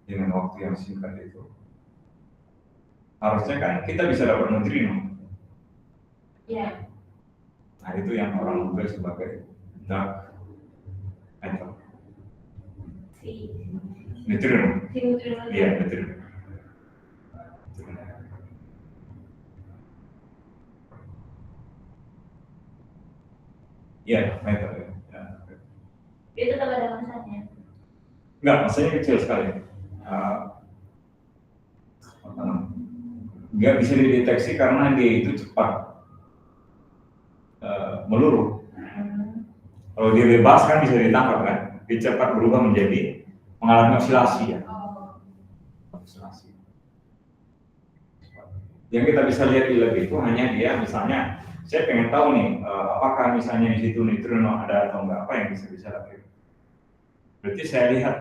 dengan waktu yang singkat itu, harusnya kan kita bisa dapat neutrino. Iya. Nah itu yang orang duga sebagai dark matter. Neutrino. Iya, neutrino. Iya, matter. Dia tetap ada masanya. Enggak, masanya kecil sekali. Nggak bisa dideteksi karena dia itu cepat meluruh. Kalau dia bebas kan bisa ditangkap kan, dia cepat berubah menjadi mengalami osilasi ya. Osilasi. Yang kita bisa lihat di lab itu hanya dia, misalnya saya pengen tahu nih apakah misalnya di situ neutrino ada atau enggak, apa yang bisa lakukan. Berarti saya lihat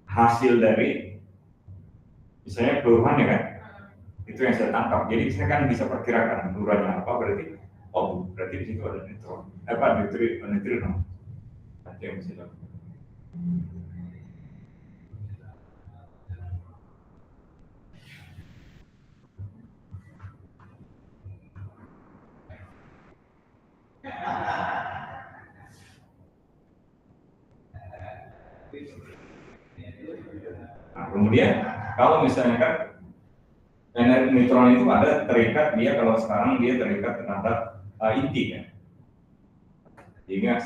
hasil dari misalnya peluruhannya kan, itu yang saya tangkap. Jadi saya kan bisa perkirakan peluruhannya apa, berarti di situ ada neutron, neutrino. Nanti yang bisa lakukan. Nah, kemudian kalau misalnya kan energi neutron itu ada terikat, dia kalau sekarang dia terikat terhadap inti kan, sehingga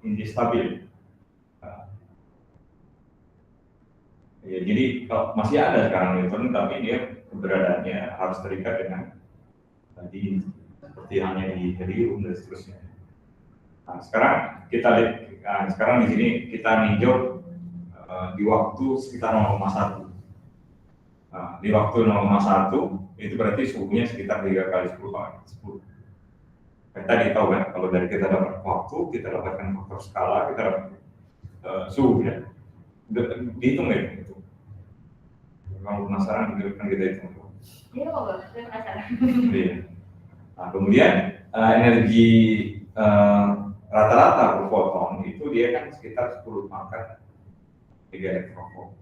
inti stabil. Ya, jadi kalau masih ada sekarang neutron, tapi dia keberadaannya harus terikat dengan tadi seperti halnya di helium dan seterusnya. Nah, sekarang kita lihat, sekarang di sini kita ninjau di waktu sekitar 0,1. Nah, di waktu 0,1 itu berarti suhunya sekitar 3 kali 10. Tadi tahu kan, kalau dari kita dapat waktu, kita dapatkan faktor skala, kita dapat suhu ya. Dihitung ya itu. Kalau penasaran, kan kita hitung. Iya kok, saya penasaran. Iya. Nah, kemudian energi rata-rata per foton itu dia kan sekitar 10 pangkat 3 elektron volt.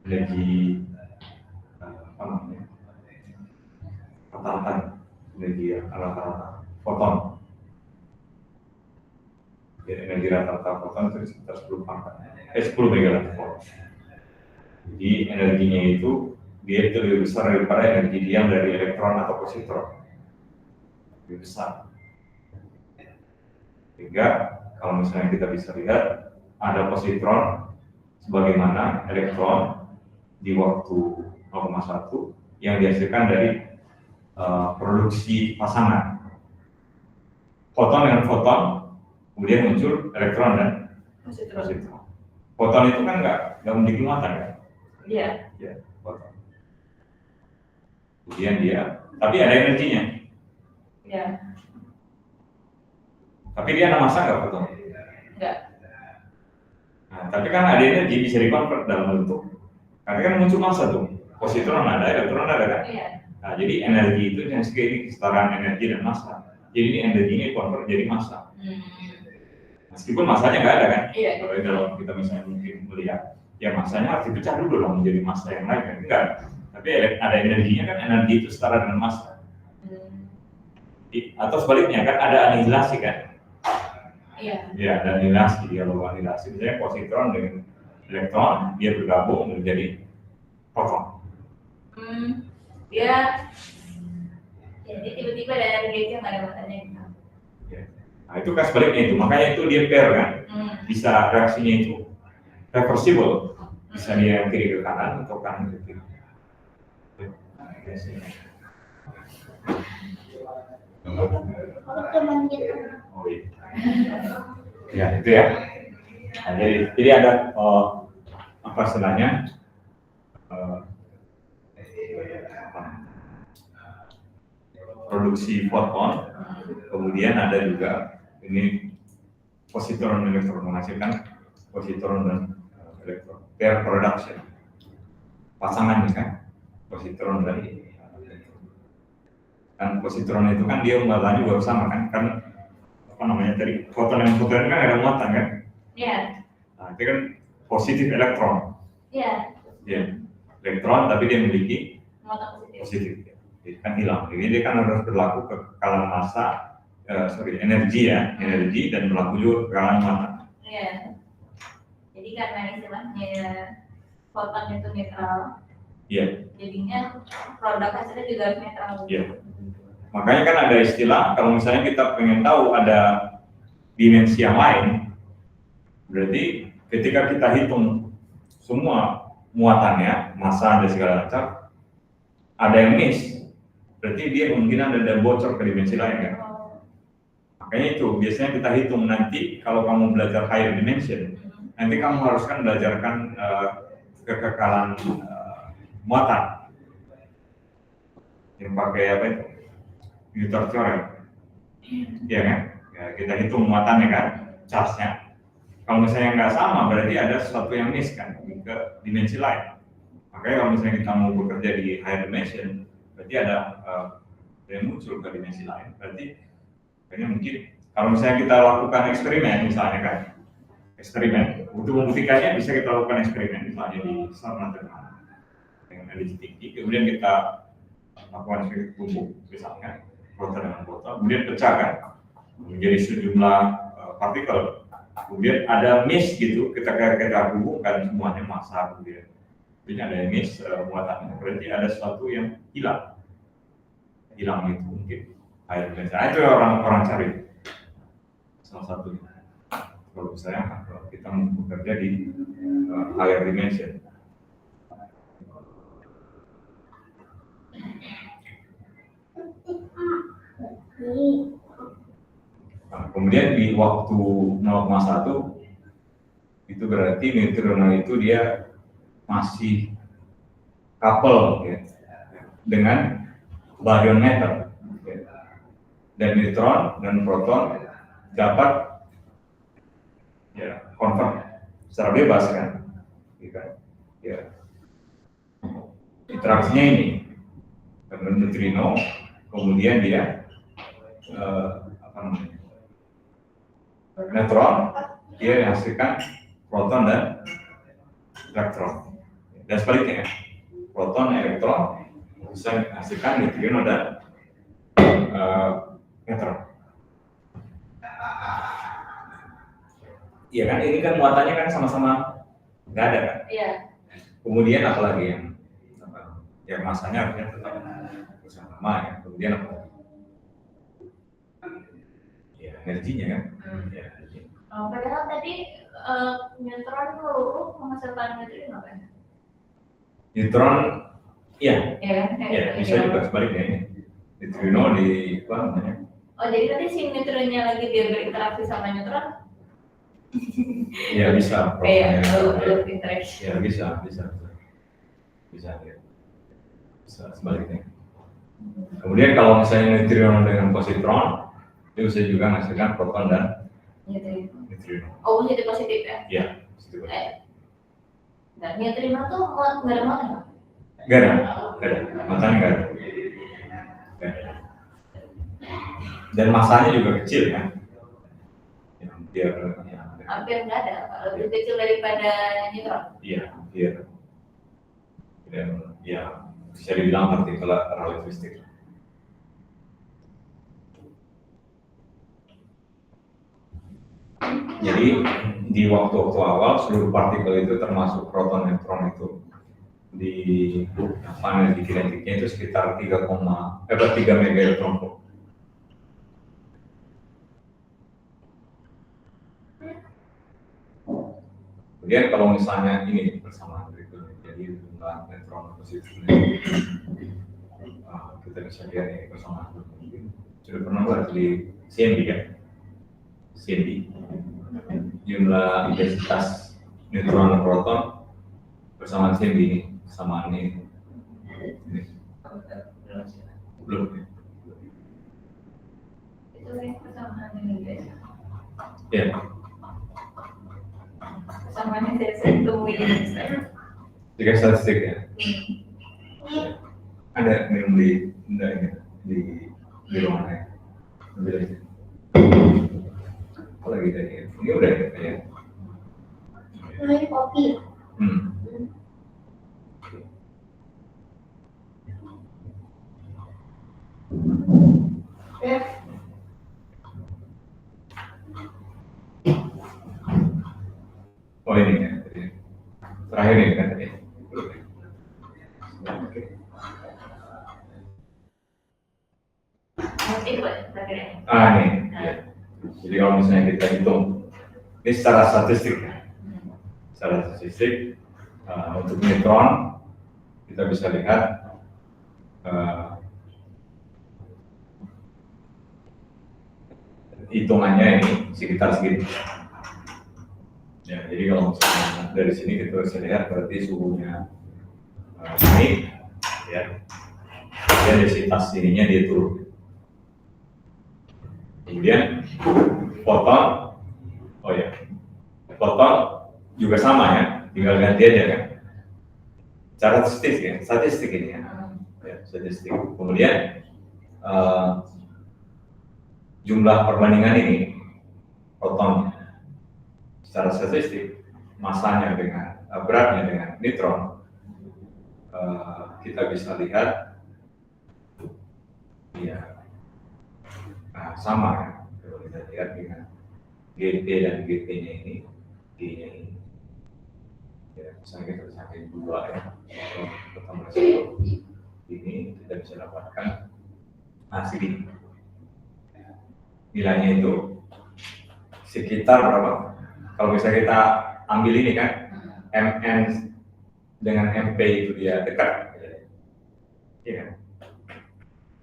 Energi apa namanya? Rata-rata energi rata-rata foton. Ya, energi rata-rata foton itu sekitar 10 pangkat 10 megawatt. Jadi energinya itu dia itu lebih besar daripada energi diam dari elektron atau positron. Lebih besar. Sehingga kalau misalnya kita bisa lihat ada positron sebagaimana elektron di waktu 0,1 yang dihasilkan dari produksi pasangan foton dengan foton, kemudian muncul elektron dan positron. Foton itu kan nggak memiliki muatan kan? Iya. Ya, foton. Kemudian dia, tapi ada energinya. Iya. Tapi dia ada massa nggak foton? Enggak. Nah, tapi kan ada energi bisa dikonvert dalam bentuk. Karena kan muncul massa tuh. Positron ada, elektron ada kan? Iya. Nah, jadi energi itu yang segini kesetaraan energi dan massa. Jadi ini energinya dikonvert jadi massa. Meskipun massanya nggak ada kan? Iya. Kalau dalam kita misalnya mungkin melihat, ya massanya harus dipecah dulu lah menjadi massa yang lain kan? Enggak. Tapi ada energinya kan, energi itu setara dengan massa. Atau sebaliknya kan ada anihilasi kan? Iya. Ya, ada anihilasi. Kalau anihilasi misalnya positron dengan elektron dia bergabung menjadi proton. Dia jadi tiba-tiba ada energi yang nggak ada masanya gitu. Ya. Nah itu kan sebaliknya itu, makanya itu dia pair kan, bisa reaksinya itu reversible, bisa dia kiri ke kanan atau kanan ke kiri. Oh iya. Ya itu ya. Nah, jadi ada apa istilahnya? Produksi foton, kemudian ada juga ini positron dan elektron menghasilkan positron dan elektron, pair production, pasangan nih kan, positron dan elektron. Kan positron itu kan dia muatannya juga sama kan apa namanya tadi foton dan foton kan ada muatan kan? Iya. Nah itu kan positif elektron. Iya. Ya, elektron tapi dia memiliki Muatan positif. Jadi kan hilang. Jadi dia kan harus berlaku kekalahan massa, energi ya, energi dan berlaku juga kekalahan massa. Iya. Jadi karena istilahnya foton itu netral. Iya. Jadinya produk hasilnya juga harus netral. Iya. Makanya kan ada istilah kalau misalnya kita pengen tahu ada dimensi yang lain, berarti ketika kita hitung semua muatannya, massa dan segala macam, ada yang miss. Berarti dia kemungkinan ada bocor ke dimensi lain kan? Makanya itu biasanya kita hitung nanti kalau kamu belajar higher dimension, nanti kamu harus kan belajarkan kekekalan muatan yang pakai apa itu? Noether theorem, ya kan? Ya, kita hitung muatannya kan, charge-nya. Kalau misalnya nggak sama, berarti ada sesuatu yang miss kan ke dimensi lain. Makanya kalau misalnya kita mau bekerja di higher dimension, berarti ada yang muncul ke dimensi lain. Berarti kayaknya mungkin kalau misalnya kita lakukan eksperimen misalnya kan, eksperimen untuk membuktikannya bisa kita lakukan eksperimen misalnya di saluran dengan energi tinggi, kemudian kita lakukan eksperimen kumpul misalnya proton dengan proton, kemudian pecah kan menjadi sejumlah partikel, kemudian ada miss gitu ketika kita hubungkan semuanya massa kemudian ada yang miss muatannya, berarti ada sesuatu yang hilang itu mungkin higher dimension. Itu orang cari salah satunya. Kalau misalnya kita mau bekerja di higher dimension. Nah, kemudian di waktu 0,1 itu berarti neutron itu dia masih couple ya, dengan baryon matter ya. Dan neutron dan proton dapat ya convert secara bebas kan, ya. Interaksinya ini dengan neutrino, kemudian dia apa namanya neutron dia menghasilkan proton dan elektron, dan sebaliknya proton elektron bisa menghasilkan neutrino dan neutron. Iya kan, ini kan muatannya kan sama-sama nggak ada kan? Iya. Kemudian apalagi yang masanya harusnya tetap sama ya. Kemudian apa? Ya energinya kan? Ya, Padahal tadi neutron peluru menghasilkan neutrino kan? Neutron, iya. Iya kan? Ya, bisa juga sebaliknya ini. Neutrino di apa namanya? Oh, jadi nanti si neutronnya lagi dia berinteraksi sama neutron? Iya bisa. Kayak loop interaction. Ya bisa ya. Bisa sebaliknya. Kemudian kalau misalnya neutrino dengan positron, itu bisa juga menghasilkan proton dan neutrino. Oh, jadi positif ya? Iya, positif. Dan neutrino tuh nggak ada muatan? Nggak ada. Matanya nggak ada. Dan masanya juga kecil kan? Hampir nggak ada, lebih kecil daripada neutron. Iya, hampir. Dan ya bisa dibilang partikel relativistik. Jadi di waktu-waktu awal seluruh partikel itu termasuk proton neutron itu di energi kinetiknya itu sekitar 3 mega elektron volt. Kemudian kalau misalnya ini persamaan berikutnya, jadi jumlah neutron positif kita bisa lihat ini persamaan berikutnya. Sudah pernah lihat di CMB kan? CMB jumlah intensitas neutron dan proton persamaan CMB ini kesamaan ini. Belum. Itu yang persamaan ini guys. Ya. Persamaan yang saya temuin. Jika statistik ya. Ada minum di ruangan ya. Ambil aja. Kalau gitu ya. Ini udah ya. Ini kopi. Ya. Oh ini ya. Terakhir ini kan tadi. Ini. Ya. Jadi kalau misalnya kita hitung, ini secara statistik ya. Secara statistik untuk neutron kita bisa lihat hitungannya ini sekitar segitu. Ya, jadi kalau misalnya dari sini kita bisa lihat berarti suhunya naik, ya, dan densitas ininya dia turun. Kemudian foton, foton juga sama ya, tinggal ganti aja kan. Cara statistik ini ya, statistik. Kemudian jumlah perbandingan ini, proton secara statistik, masanya dengan beratnya dengan neutron, kita bisa lihat ya sama ya. Kalau kita lihat dengan GP dan GP-nya ini, G-nya ini, ya, misalnya kita bisa pakai 2 ya, pertama ini kita bisa dapatkan segini. Nilainya itu sekitar berapa? Kalau misalnya kita ambil ini kan, MN dengan MP itu dia dekat, ya kan?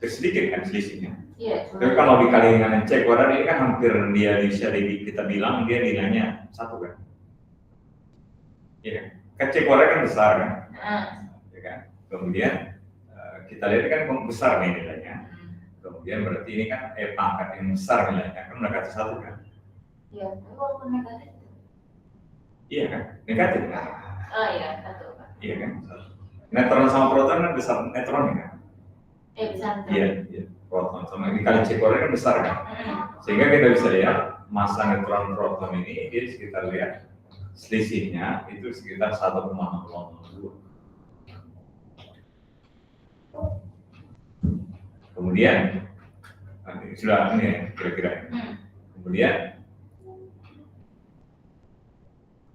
Sedikit kan selisihnya. Iya. Tapi kalau dikali dengan C kuadrat ini kan hampir dia bisa kita bilang dia nilainya 1 kan? Iya kan? C kuadrat kan besar kan? Ya kan? Kemudian kita lihat kan besar nih nilainya. Kemudian berarti ini kan pangkat yang besar nilainya kan mendekati 1 kan? Iya, tapi walaupun negatif. Iya kan? Negatif kan? Iya, 1. Iya kan? Neutron sama proton kan besar neutron kan? Besar. Iya, proton sama dikali C kuadrat kan besar kan? Sehingga kita bisa lihat masa neutron proton ini dia sekitar lihat selisihnya itu sekitar 1,002. Kemudian sudah ini ya kira-kira. Kemudian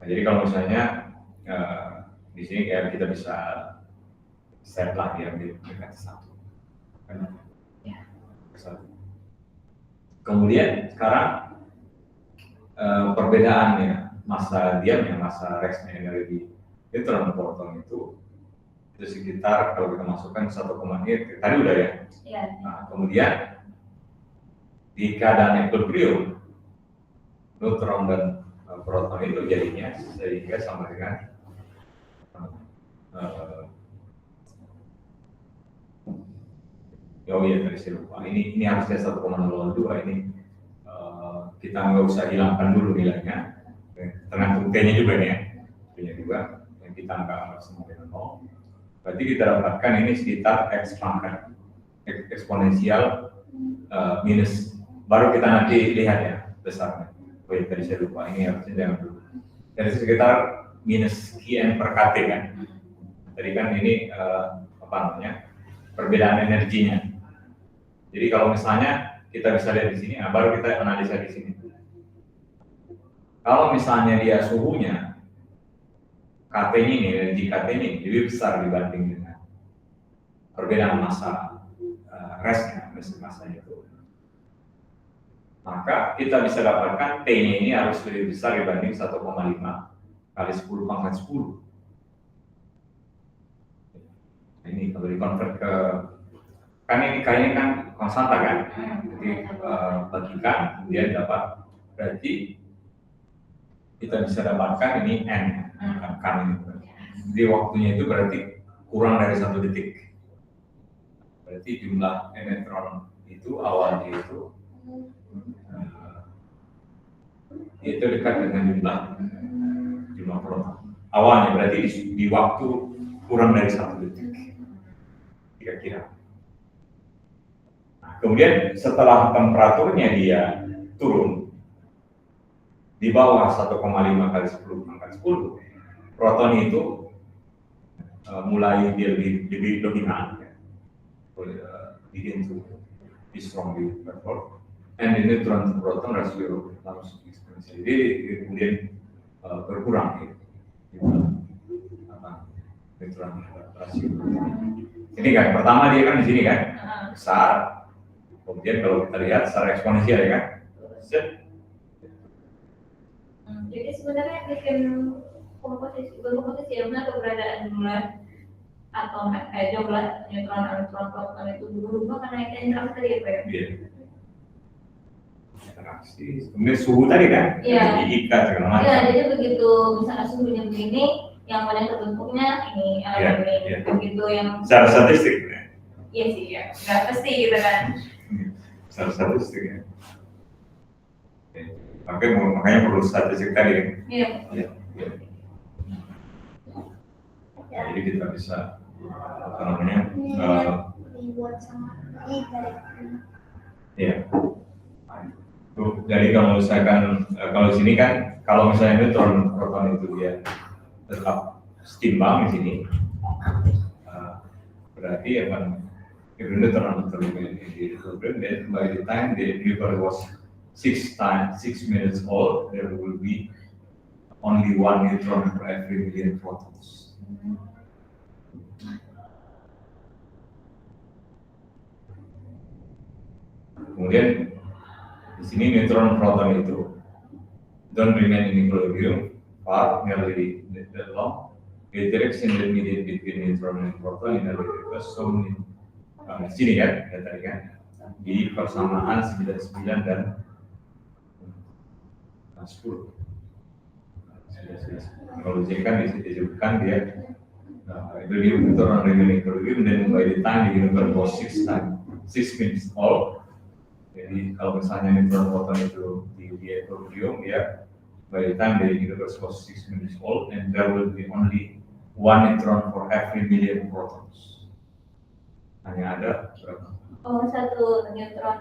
jadi kalau misalnya di sini kayak kita bisa set lah ya di dekat 1. Kemudian sekarang perbedaannya massa diamnya, massa resnya energi neutron proton itu sekitar kalau kita masukkan 1,1 tadi udah ya. Nah, kemudian di keadaan equilibrium neutron dan proton itu jadinya sehingga sama dengan oh iya tadi saya lupa, ini harusnya 1,02 ini kita nggak usah hilangkan dulu nilainya, tergantung T-nya juga nih ya, T-nya juga yang kita anggap sama dengan 0. Berarti kita dapatkan ini sekitar X pangkat eksponensial minus, baru kita nanti lihat ya besarnya. Oh iya tadi saya lupa, ini harusnya jangan dulu. Jadi sekitar minus Qm per kT kan. Tadi kan ini apa namanya perbedaan energinya. Jadi kalau misalnya kita bisa lihat di sini, nah baru kita analisa di sini. Kalau misalnya dia suhunya KT ini, energi KT ini lebih besar dibanding dengan perbedaan massa resnya, massanya itu, maka kita bisa dapatkan T-nya ini harus lebih besar dibanding 1,5 kali 10 pangkat 10. Nah, ini kalau dikonvert ke kan ini kayaknya kan konstanta kan, jadi bagikan kemudian dapat, berarti kita bisa dapatkan ini N kan ini. Jadi waktunya itu berarti kurang dari 1 detik. Berarti jumlah neutron itu awalnya itu dekat dengan jumlah proton. Awalnya berarti di waktu kurang dari 1 detik kira-kira. Nah, kemudian setelah temperaturnya dia turun di bawah 1,5 kali 10 pangkat 10, proton itu mulai dia lebih dominan, begin to be strongly perform, and the neutron to proton ratio langsung eksponensial. Jadi kemudian berkurang neutron rasio. Ini kan pertama dia kan di sini kan besar, kemudian kalau kita lihat secara eksponensial ya kan. Jadi sebenarnya bikin komposisi benar keberadaan jumlah atom jumlah neutron, elektron, proton itu berubah karena interaksi tadi ya Pak ya? Iya. Interaksi. Kemudian suhu tadi kan? Iya. Diikat segala macam. Iya, jadi begitu misalnya suhunya begini, yang paling terbentuknya ini, ini. Begitu yang secara statistik ya? Iya sih ya, nggak pasti gitu kan? Secara statistik ya. Makanya perlu statistik tadi kan? Iya. Jadi kita bisa apa namanya? Iya. Jadi kalau misalkan kalau di sini kan kalau misalnya neutron proton itu dia tetap setimbang di sini, berarti apa namanya? If the neutron terlibat di problem, then by the time the nucleus was 6 minutes old, there will be only 1 neutron per every million protons. Kemudian di sini neutron proton itu don't remain in equilibrium for nearly that long. The direction that needed between neutron and proton in early was shown in sini kan, ya tadi kan di persamaan 99 dan 10. Kalau di sini kan disebutkan dia equilibrium neutron remain equilibrium, then by the time the universe was 6 minutes old. Jadi kalau misalnya neutron proton itu di equilibrium, ya by the time the universe was 6 minutes old, and there will be only 1 neutron for every million protons. Hanya ada berapa? Oh, 1 neutron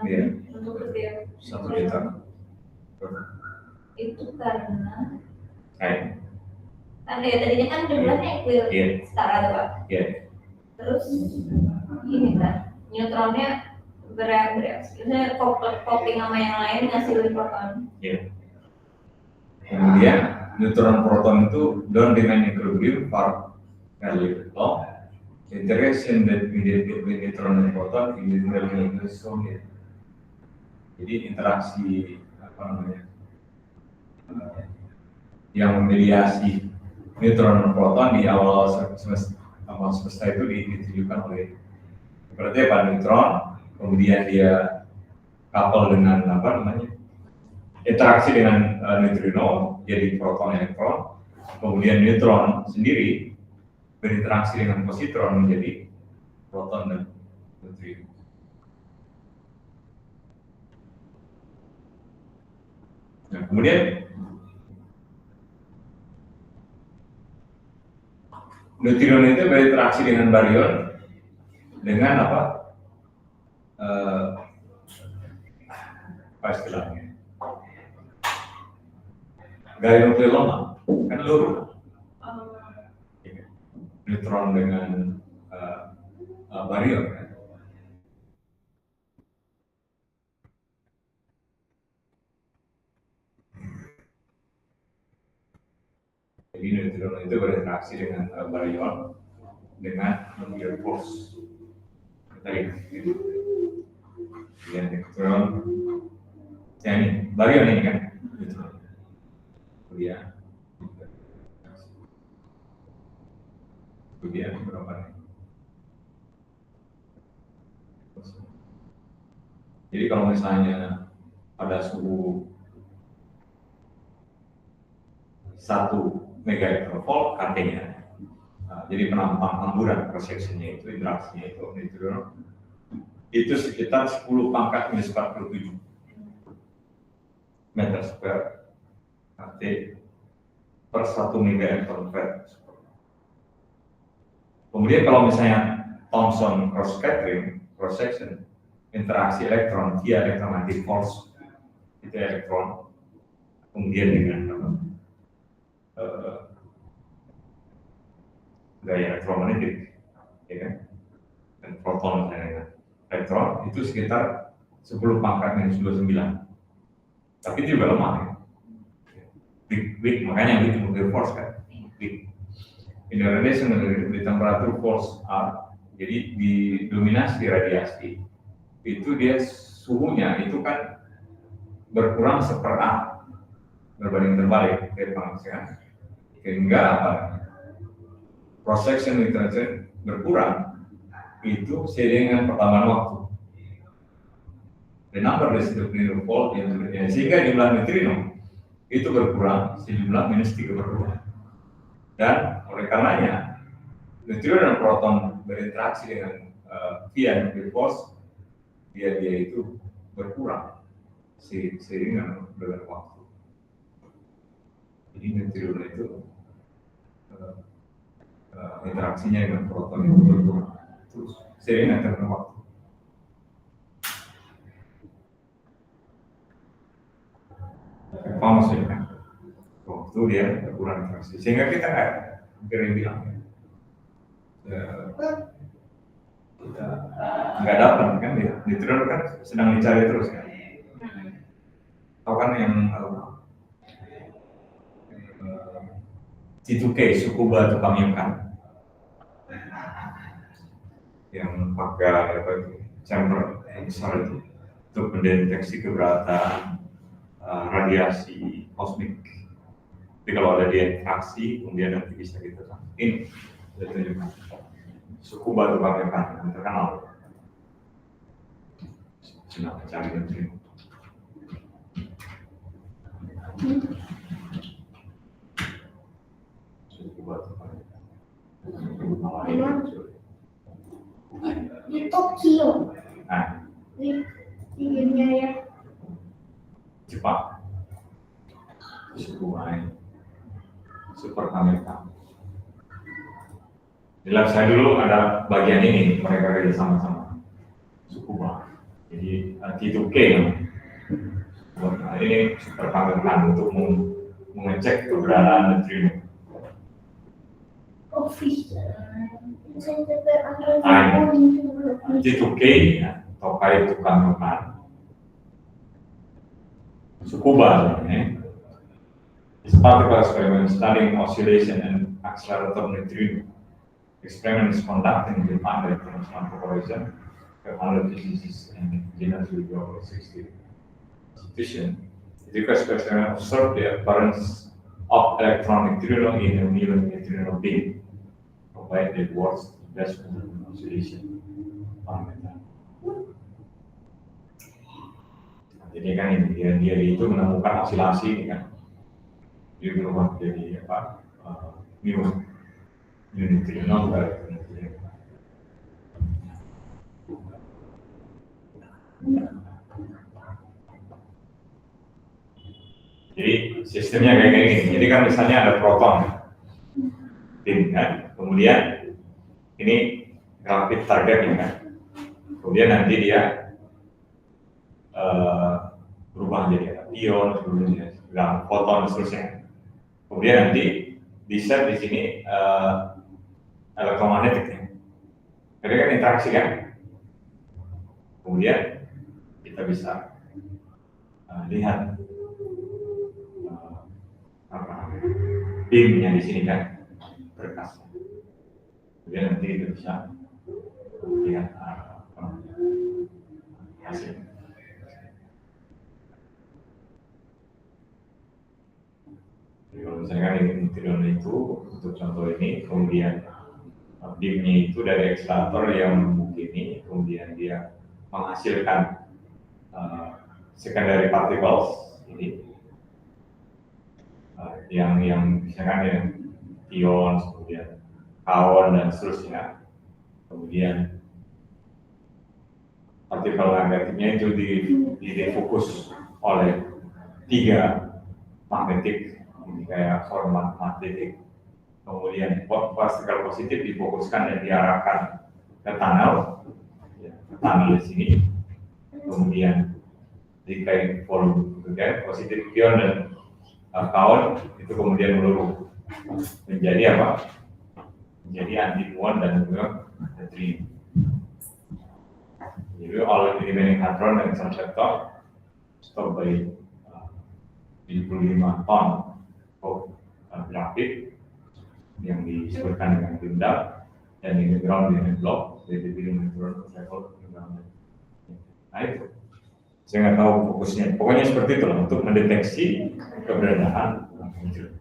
untuk setiap 1 neutron. Itu karena ada ya tadinya kan jumlahnya equilibrium setara tuh Pak. Iya. Terus ini kan neutronnya bereaksi, misalnya coupling sama yang lain ngasilin proton. Iya. Kemudian neutron proton itu don't remain equilibrium for very long. The interaction that between neutron and proton in the neutron is solid. Jadi interaksi apa namanya yang memediasi neutron dan proton di awal semesta itu ditunjukkan oleh berarti apa neutron, kemudian dia couple dengan interaksi dengan neutrino jadi proton elektron, kemudian neutron sendiri berinteraksi dengan positron menjadi proton dan neutrino. Nah, kemudian neutrino itu berinteraksi dengan baryon dengan apa istilahnya? Gaya nuklir lemah kan luruh. Neutron dengan baryon kan? Jadi neutron itu berinteraksi dengan baryon dengan nuclear force. Tadi, ya neutron, ya ini baryon ini kan, neutron. Kemudian berapa nih? Jadi kalau misalnya ada suhu 1 megaelectronvolt KT-nya, jadi penampang hamburan cross sectionnya itu interaksinya itu neutron itu sekitar 10 pangkat minus 47 meter square KT per 1 megaelectronvolt. Kemudian kalau misalnya Thomson cross scattering cross section interaksi elektron via electromagnetic force itu elektron kemudian dengan gaya elektromagnetik, ya kan? Dan proton dan elektron itu sekitar 10 pangkat minus 29. Tapi itu juga lemah, ya. Big, makanya big nuclear force kan, big. In the relation di temperatur force R, jadi didominasi radiasi itu dia suhunya itu kan berkurang seper-A berbanding terbalik dari pengisian sehingga cross section nitrogen berkurang itu seiring dengan pertambahan waktu. The number of neutrino volt yang sehingga jumlah neutrino itu berkurang sejumlah minus 3 per 2. Dan oleh karenanya neutrino dan proton berinteraksi dengan via nuclear force dia itu berkurang seiring dengan waktu. Jadi neutrino itu interaksinya dengan proton itu berkurang terus seiring dengan waktu. Apa maksudnya? Waktu dia berkurang interaksi sehingga kita hampir bilang kita nggak dapat kan neutron kan sedang dicari terus kan. Tahu kan yang T2K Tsukuba atau Kamiokan yang pakai chamber yang besar itu untuk mendeteksi keberadaan radiasi kosmik. Jadi kalau ada dia interaksi kemudian nanti bisa kita ini saya tunjukkan Tsukuba atau Kamiokan yang terkenal. Senang cari neutron. Di Tokyo. Nah, Di dunia ya. Jepang. Tsukuba super kamera. Di lab saya dulu ada bagian ini mereka kerja sama-sama Tsukuba. Jadi T2K ini super kamera untuk mengecek keberadaan neutrino. T2K atau kait tukang rokan Tsukuba is particle experiment studying oscillation and accelerator neutrino. Experiment is conducted in Japan by International Corporation, 500 physicists and engineers with over 60 institutions. The question observe the appearance of electron neutrino in a given neutrino beam, provide the words best oscillation parameter. Jadi kan ini dia itu menemukan osilasi ini kan, dia berubah jadi apa? Mu neutrino ke neutrino. Jadi sistemnya kayak gini. Jadi kan misalnya ada proton, beam kan, kemudian ini grafik targetnya kan, kemudian nanti dia berubah jadi ion, kemudian foton dan seterusnya. Kemudian nanti di set di sini elektromagnetiknya. Jadi kan interaksi kan. Kemudian kita bisa lihat beamnya di sini kan berkas. Kemudian nanti kita bisa lihat hasil. Jadi kalau misalnya kan neutrino itu untuk contoh ini, kemudian beamnya itu dari ekstraktor yang begini, kemudian dia menghasilkan secondary particles ini. Yang misalkan yang ion, kemudian kaon dan seterusnya. Kemudian partikel negatifnya itu difokus oleh 3 magnetik, ini kayak format magnetik. Kemudian partikel positif difokuskan dan diarahkan ke tunnel di sini. Kemudian di kayak volume positif ion dan kaon itu kemudian meluru menjadi apa? Menjadi antimuon dan juga neutrino. Jadi all remaining hadron dan subsector stop by 75 ton grafik yang disebutkan dengan bindal dan ini ground dengan blok, jadi dengan ground level ground. Nah itu. Saya nggak tahu fokusnya. Pokoknya seperti itu lah untuk mendeteksi keberadaan muncul.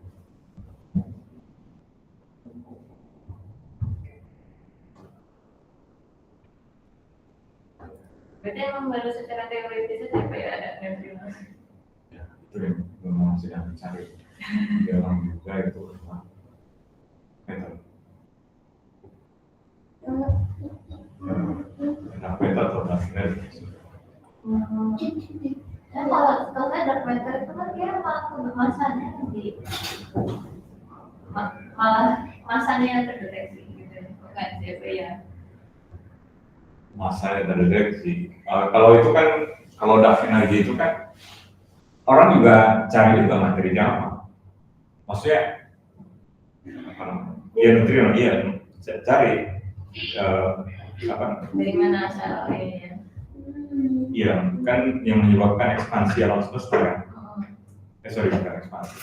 Berarti emang baru secara teoritis saja apa ya ada neutrino? Ya, itu yang memang sedang mencari dalam juga itu metal. Dark matter atau dark energy. Nah, kalau saya dark matter itu kan dia malah masanya malah masanya yang terdeteksi gitu, bukan siapa ya? Masa yang terdeteksi. Kalau itu kan, kalau dark energy itu kan orang juga cari juga materinya apa? Maksudnya apa namanya? Iya neutrino, iya cari apa? Dari mana asal ini? Iya, kan yang menyebabkan ekspansi alam semesta kan? Bukan ekspansi.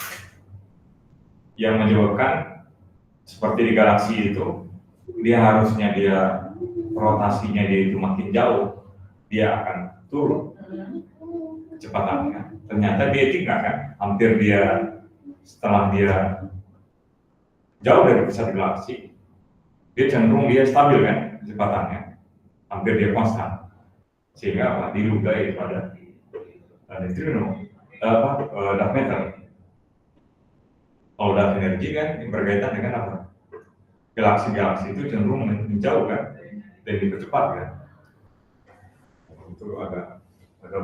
Yang menyebabkan seperti di galaksi itu, dia harusnya rotasinya dia itu makin jauh, dia akan turun kecepatannya. Ternyata dia tidak kan, hampir setelah dia jauh dari pusat galaksi, dia cenderung stabil kan kecepatannya, hampir dia konstan. Sehingga apa? Diduga itu ada neutrino, dark matter. Kalau dark energy kan berkaitan dengan apa? Galaksi-galaksi itu cenderung menjauh kan, dan dipercepat kan. Itu agak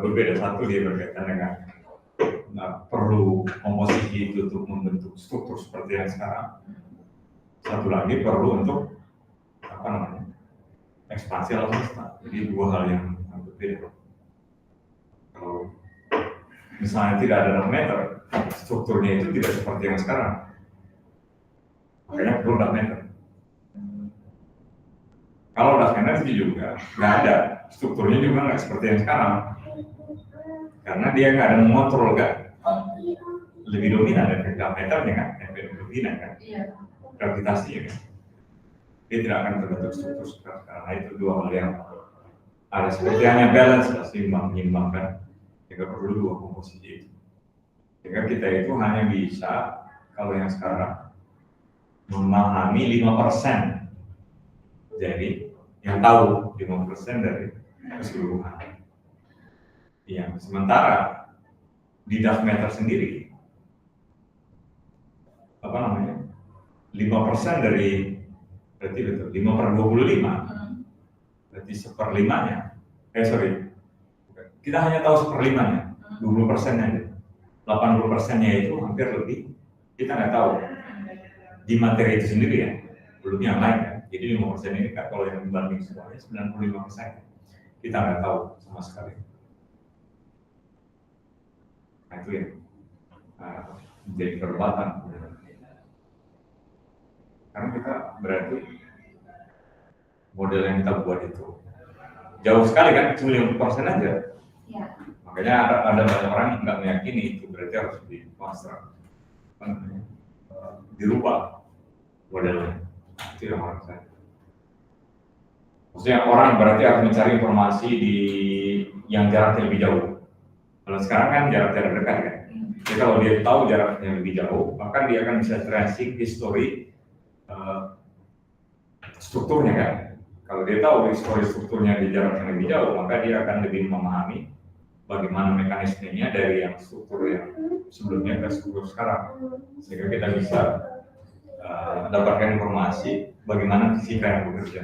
berbeda. Satu dia berkaitan dengan perlu komposisi itu untuk membentuk struktur seperti yang sekarang. Satu lagi perlu untuk apa namanya? Ekspansi alam semesta. Jadi dua hal yang berbeda. Kalau misalnya tidak ada dark matter, strukturnya itu tidak seperti yang sekarang. Makanya perlu dark matter. Kalau dark energy juga nggak ada, strukturnya juga nggak seperti yang sekarang. Karena dia nggak ada mengontrol kan, lebih dominan dari dark matternya kan, lebih dominan kan, gravitasinya kan. Dia tidak akan terbentuk struktur sekarang. Karena itu dua hal yang ada seperti hanya balance, seimbang, menyimbangkan. Jika perlu dua komposisi itu. Sehingga kita itu hanya bisa, kalau yang sekarang, memahami 5%. Jadi, yang tahu 5% dari keseluruhan. Yang sementara, di dark matter sendiri, 5% dari, berarti betul, 5/25, berarti 1/5-nya, kita hanya tahu 1/5-nya, 20%-nya, 80%-nya itu hampir lebih, kita nggak tahu. Di materi itu sendiri ya, belum yang lain kan. Jadi 5% ini kan kalau yang dibanding semuanya 95%, kita nggak tahu sama sekali. Nah itu ya, menjadi perdebatan. Karena kita berarti model yang kita buat itu jauh sekali kan, cuma 50% aja. Ya. Makanya ada banyak orang yang nggak meyakini itu, berarti harus dirubah modelnya. Itu yang orang saya. Maksudnya orang berarti harus mencari informasi di yang jaraknya lebih jauh. Kalau sekarang kan jarak-jarak dekat kan. Jadi kalau dia tahu jaraknya lebih jauh, maka dia akan bisa tracing history strukturnya kan. Kalau dia tahu history strukturnya di jarak yang lebih jauh, maka dia akan lebih memahami bagaimana mekanismenya dari yang struktur yang sebelumnya ke struktur sekarang. Sehingga kita bisa dapatkan informasi bagaimana fisika yang bekerja.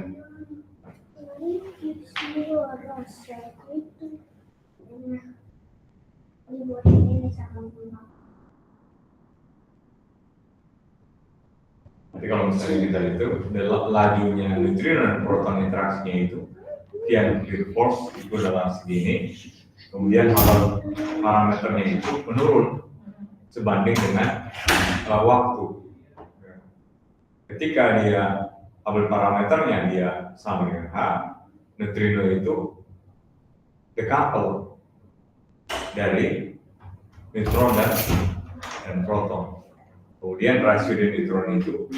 Jadi kalau misalnya kita itu lajunya neutrino dan proton interaksinya itu yang force itu adalah segini, kemudian parameternya itu menurun sebanding dengan waktu. Ketika dia Hubble parameternya dia sama dengan H, neutrino itu decouple dari neutron dan proton. Kemudian rasio dari neutron itu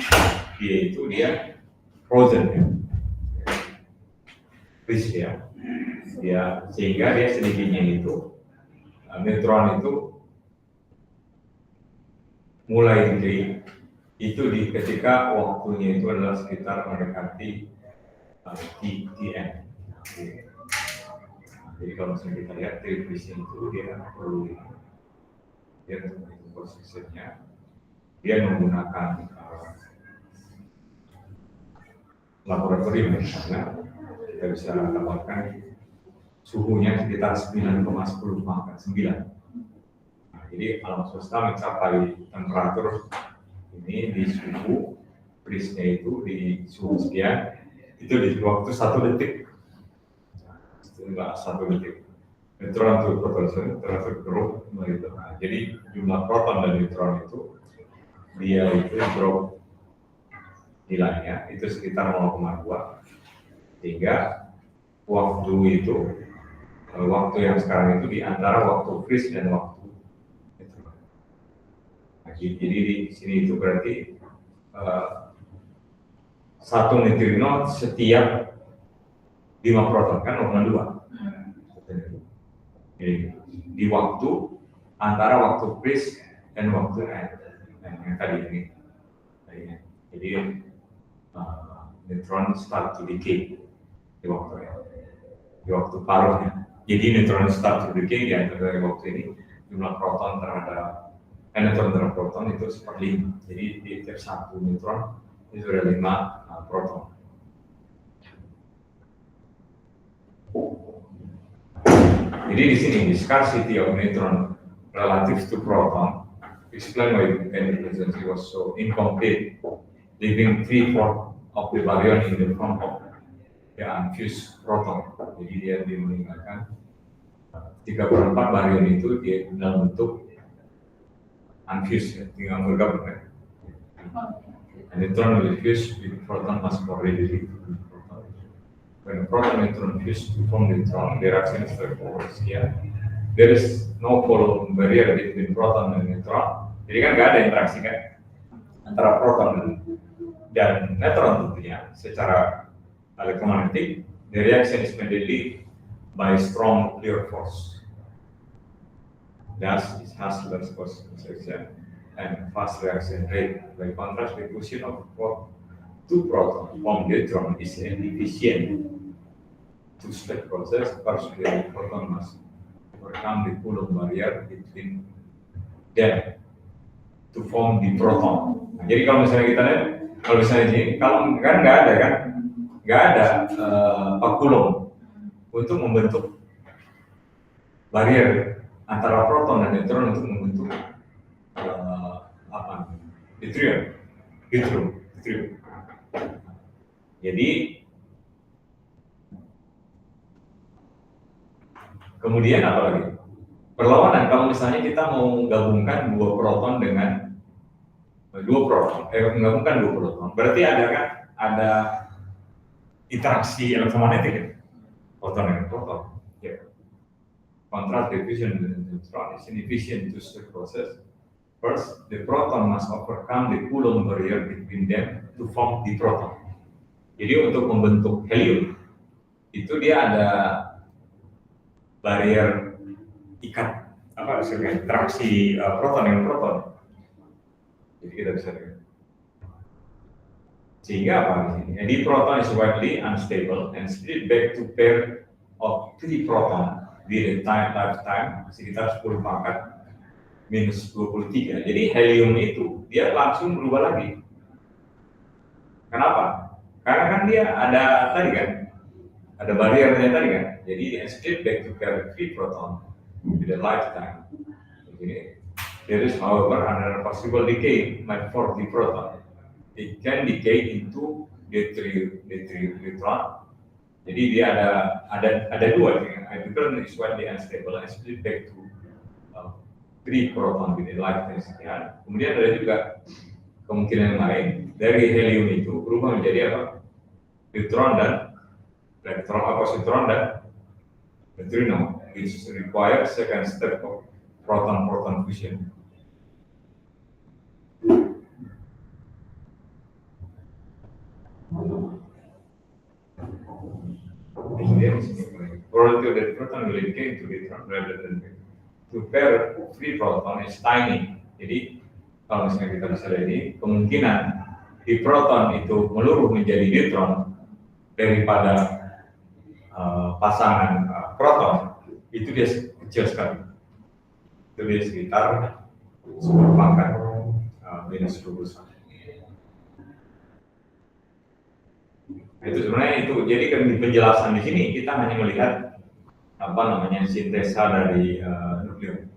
dia frozen ya, freeze ya. Sehingga dia sedikitnya itu neutron itu mulai itu ketika waktunya itu adalah sekitar mendekati TN. Jadi kalau misalnya kita lihat freeze itu dia perlu dia untuk posisinya. Dia menggunakan laboratorium misalnya, kita bisa dapatkan suhunya sekitar 9,10 pangkat 9. Nah, jadi alam semesta mencapai temperatur ini di suhu freeze-nya itu di suhu sekian, itu di waktu 1 detik. Enggak 1 detik. Neutron to proton tergroup begitu. Nah, jadi jumlah proton dan neutron itu dia itu drop nilainya itu sekitar 0,2, sehingga waktu yang sekarang itu di antara waktu freeze dan waktu itu. Nah, jadi di sini itu berarti satu neutrino setiap 5 proton kan 0,2. Jadi di waktu antara waktu freeze dan waktu end. Yang tadi ini, jadi neutron start to decay di waktu paruhnya. Jadi neutron start to decay di antara waktu ini jumlah proton terhadap neutron terhadap proton itu 1/5. Jadi di tiap 1 neutron itu ada 5 proton. Jadi di sini di scarcity of neutron relative to proton explain why intelligence was so incomplete, leaving 3/4 of the baryon in the form of the unfused proton. Jadi dia meninggalkan 3/4 baryon itu dia dalam bentuk unfused, ya, tinggal bergabung kan. And neutron will fuse with proton must already be proton. When a proton neutron fuse to form neutron, the reaction is straightforward. There is no Coulomb barrier between proton and neutron. Jadi kan nggak ada interaksi kan antara proton dan neutron tentunya secara elektromagnetik. The reaction is mediated by strong nuclear force. Thus, it has less concentration and fast reaction rate. By contrast, the fusion of two protons from neutron is an efficient two-step process. First, the proton must overcome the Coulomb barrier between them to form the proton. Nah, jadi kalau misalnya kita lihat, kalau misalnya ini, kalau kan nggak ada Coulomb untuk membentuk barrier antara proton dan neutron untuk membentuk deuterium. Jadi kemudian apa lagi? Perlawanan kalau misalnya kita mau gabungkan dua proton, berarti ada interaksi elektromagnetik ya? Proton dengan proton. Ya. Contrast diffusion with neutron is an efficient two-step process. First, the proton must overcome the Coulomb barrier between them to form the proton. Jadi untuk membentuk helium itu dia ada barrier ikat interaksi proton dengan proton. Jadi kita bisa lihat. Sehingga apa di sini? Jadi proton is widely unstable and split back to pair of 3 proton di lifetime sekitar 10 pangkat minus 23. Jadi helium itu dia langsung berubah lagi. Kenapa? Karena kan dia ada tadi kan, ada barriernya tadi kan. Jadi split back to pair 3 proton with a lifetime. Jadi there is however another possible decay for the proton. It can decay into deuterium neutron. Jadi dia ada dua. Hydrogen is widely unstable and split back to 3 proton with a lifetime sekian. Kemudian ada juga kemungkinan yang lain dari helium itu berubah menjadi apa? Neutron dan positron dan neutrino, which requires second step of proton-proton fusion. Probability of the proton will decay to neutron rather than to pair 3 proton is tiny. Jadi kalau misalnya kita bisa lihat ini, kemungkinan di proton itu meluruh menjadi neutron daripada pasangan proton itu dia kecil sekali. Itu dia sekitar 10 pangkat minus 21. Itu sebenarnya itu. Jadi kan di penjelasan di sini kita hanya melihat sintesa dari nukleus.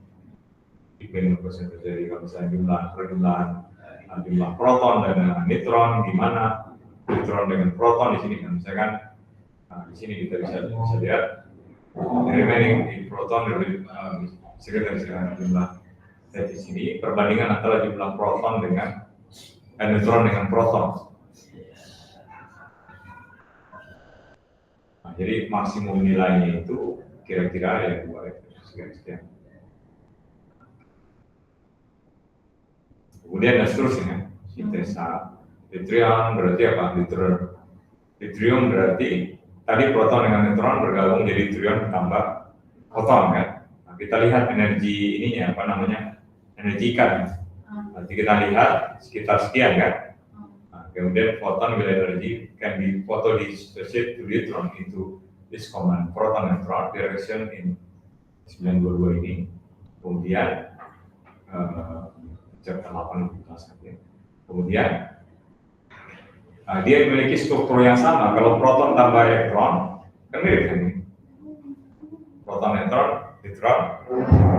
Jadi kalau misalnya jumlah proton dan neutron gimana, neutron dengan proton di sini kan misalkan di sini kita bisa lihat remaining proton dari sekitar jumlah di sini perbandingan antara jumlah proton dengan neutron dengan proton. Nah, jadi maksimum nilainya itu kira-kira ya sekian. Kemudian dan seterusnya, sintesa deuterium berarti apa? Deuterium berarti tadi proton dengan neutron bergabung jadi deuterium ditambah proton kan? Nah, kita lihat energi ininya energi ikan. Nanti kita lihat sekitar sekian kan? Nah, kemudian photon with energy can be photodissociated to neutron into this common proton neutron direction in 922 ini. Kemudian chapter 18 kemudian dia memiliki struktur yang sama. Kalau proton tambah elektron kan mirip kan ini. Proton neutron,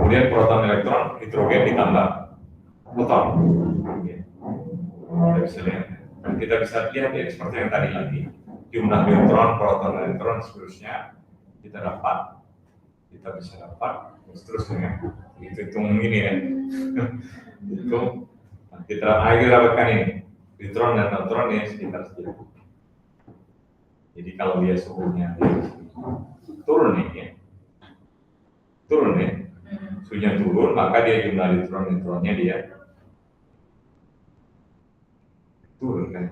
kemudian proton elektron hidrogen ditambah proton. Kita bisa lihat ya seperti yang tadi lagi, jumlah neutron, proton, elektron seterusnya kita bisa dapat seterusnya. Itu hitung ini ya. Itu kita dapatkan ini neutron dan neutron ya sekitar segitu. Jadi kalau dia suhunya turun ya, suhunya turun, maka dia jumlah neutronnya dia turun kan.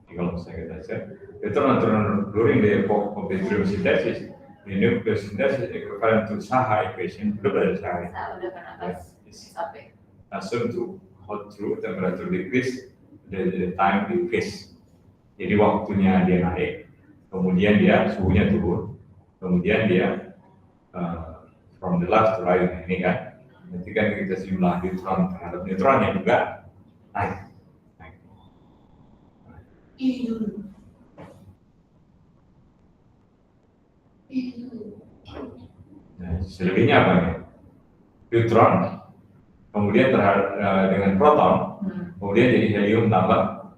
Jadi kalau misalnya kita lihat neutron during the epoch of deuterium synthesis, nucleosynthesis is equivalent to Saha equation. Udah belajar Saha ya? Udah pernah pas sampai. Assume to hold true temperature decrease, the time decrease. Jadi waktunya dia naik, kemudian dia suhunya turun, kemudian dia from the left to right ini kan. Nanti kan kita jumlah neutron terhadap neutronnya juga naik. Nah, selebihnya apa nih? Neutron, kemudian dengan proton, kemudian jadi helium tambah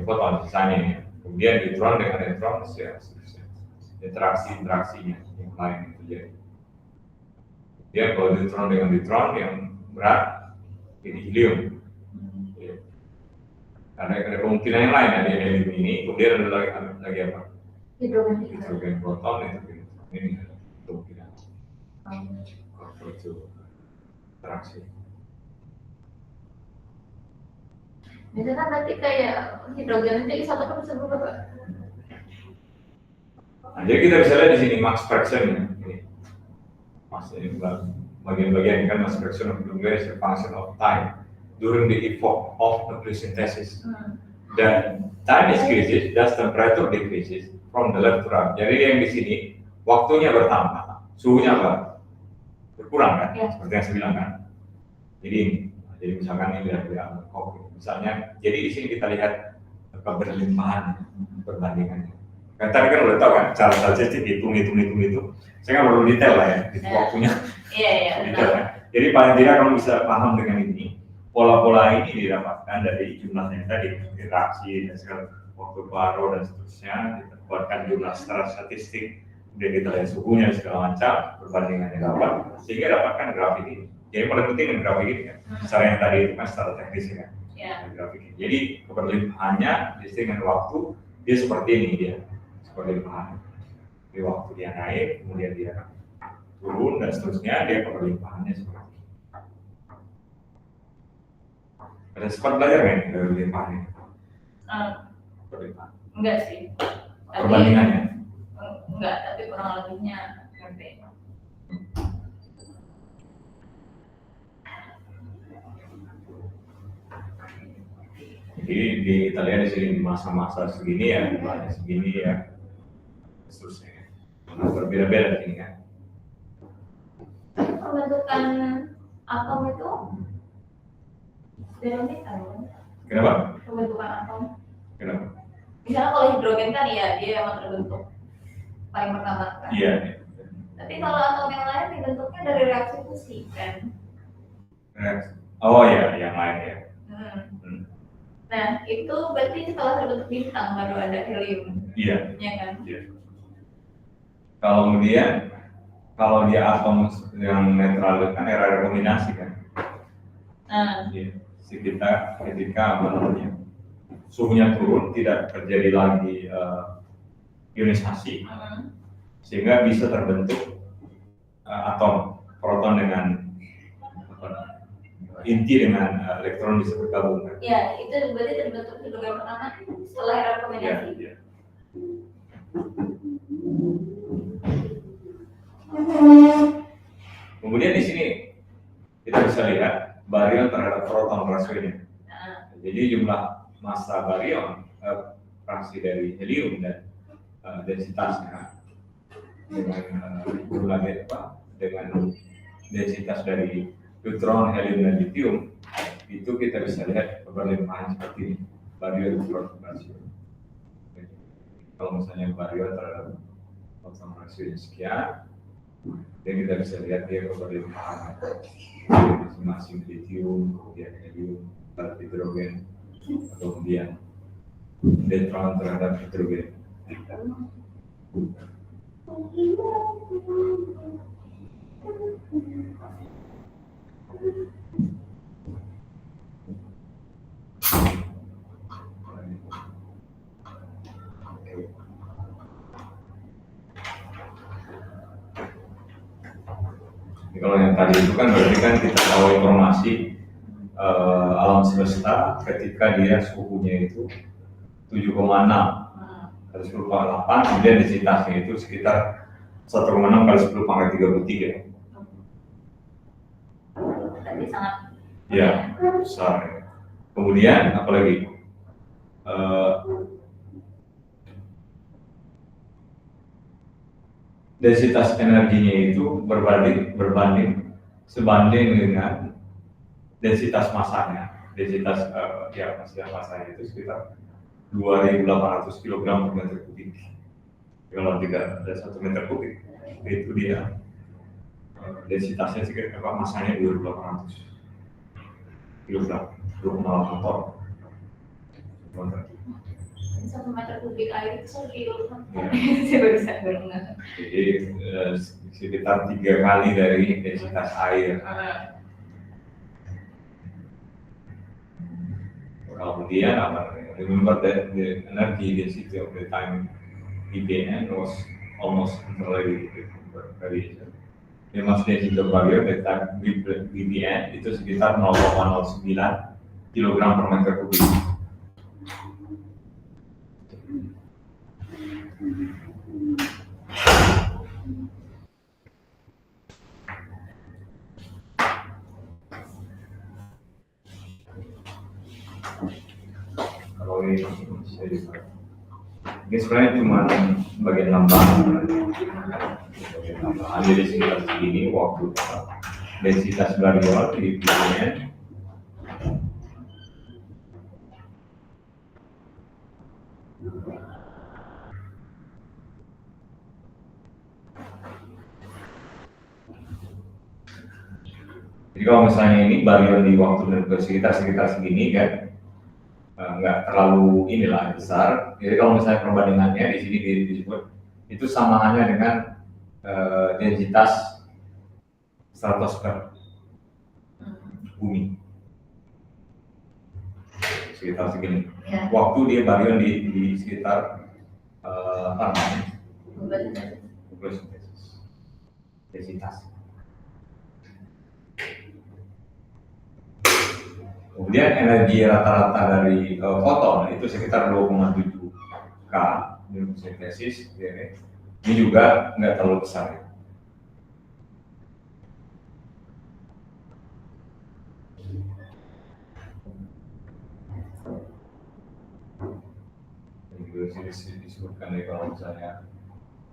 foton sisanya ya. Kemudian neutron dengan neutron, interaksinya yang lain itu jadi. Ya, kalau neutron dengan neutron yang berat, jadi helium. Ya. Karena ada kemungkinan yang lain, ada helium ini, kemudian ada lagi apa? Hidrogen proton, ini kemungkinan. Itu interaksi. Itu kan nanti kayak hidrogen itu isotopnya bisa berubah. Nah, jadi kita bisa lihat di sini mass fraction ini. Ini bagian-bagian kan mass fraction of the gas is a function of time during the epoch of nucleosynthesis. Dan time decreases, thus temperature decreases from the left to right. Jadi yang di sini waktunya bertambah, suhunya berkurang kan? Ya. Seperti yang saya bilang kan. Jadi misalkan ini dari kopi, misalnya. Jadi di sini kita lihat keberlimpahan perbandingannya. Kan tadi kan udah tahu kan cara statistik hitung itu. Saya nggak perlu detail lah ya, itu waktunya. Iya. Detail kan. Jadi paling tidak kamu bisa paham dengan ini. Pola-pola ini didapatkan dari jumlahnya tadi, interaksi dan segala waktu baru dan seterusnya. Didapatkan jumlah secara statistik, kemudian kita lihat suhunya segala macam, perbandingannya dapat, sehingga dapatkan grafik ini. Jadi paling penting dengan grafik ini kan. Secara yang tadi itu kan secara teknis kan. Grafik ini. Jadi keberlimpahannya dengan waktu dia seperti ini dia. Keberlimpahan di waktu dia naik, kemudian dia turun dan seterusnya, dia keberlimpahannya seperti ini. Ada sempat belajar nggak keberlimpahan ini? Keberlimpahan? Enggak sih. Perbandingannya? Enggak, tapi kurang lebihnya ngerti. Jadi kita lihat di sini di masa-masa segini ya, jumlahnya segini ya, seterusnya. Nah, berbeda-beda ini kan. Pembentukan atom itu dinamika. Kenapa? Pembentukan atom. Kenapa? Misalnya kalau hidrogen kan ya dia yang terbentuk paling pertama kan. Iya. Tapi kalau atom yang lain dibentuknya dari reaksi fusi kan. Oh ya, yang lain ya. Nah itu berarti setelah terbentuk bintang baru ada helium. Iya. Ya kan. Iya. Kalau dia atom yang netral kan era rekombinasi kan. Iya. Ketika suhunya turun, tidak terjadi lagi ionisasi, sehingga bisa terbentuk atom proton dengan inti dengan elektron bisa bergabung. Ya, itu berarti terbentuk hidrogen pertama setelah era rekombinasi. Ya. Kemudian di sini kita bisa lihat baryon terhadap proton rasionya. Jadi jumlah massa baryon fraksi dari helium dan densitasnya dengan dengan densitas dari neutron, helium dan lithium, itu kita bisa lihat keberlimpahan seperti ini, baryon proton rasio. Kalau misalnya baryon terhadap proton rasionya sekian, dan kita bisa lihat dia keberlimpahan masing-masing lithium, kemudian helium, hidrogen, kemudian neutron terhadap hidrogen. Jadi kalau yang tadi itu kan berarti kan kita tahu informasi alam semesta ketika dia suhunya itu 7,6 128, kemudian densitasnya itu sekitar 1,6 kali 10 pangkat 33. Berarti sangat Ya, besar. Kemudian apalagi? Densitas energinya itu berbanding sebanding dengan densitas masanya. Densitas masanya itu sekitar 2.800 kg per meter kubik. Kalau tidak ada 1 meter kubik, itu dia densitasnya sekitar masanya 2.800 kg, 2,8 ton. 1 meter kubik air itu 1 kilo. Ya. Saya baru sadar nggak. Jadi sekitar 3 kali dari densitas air. Kemudian apa? Remember that the energy density of the time EBN was almost entirely variation. The mass density of barrier the time BBN itu sekitar 0,09 kg per meter kubik. Kalau ini sebenarnya cuma bagian lambang. Jadi sekitar segini waktu densitas barrier di BBN. Jadi kalau misalnya ini barrier di waktu sekitar segini kan, nggak terlalu inilah besar. Jadi kalau misalnya perbandingannya di sini disebut itu samaannya dengan densitas stratosfer bumi sekitar segini. Ya. Waktu dia barrier di sekitar apa namanya? 12 densitas. Kemudian energi rata-rata dari foton itu sekitar 2,7 K di sintesis. Ini juga nggak terlalu besar. Ini disebutkan kalau misalnya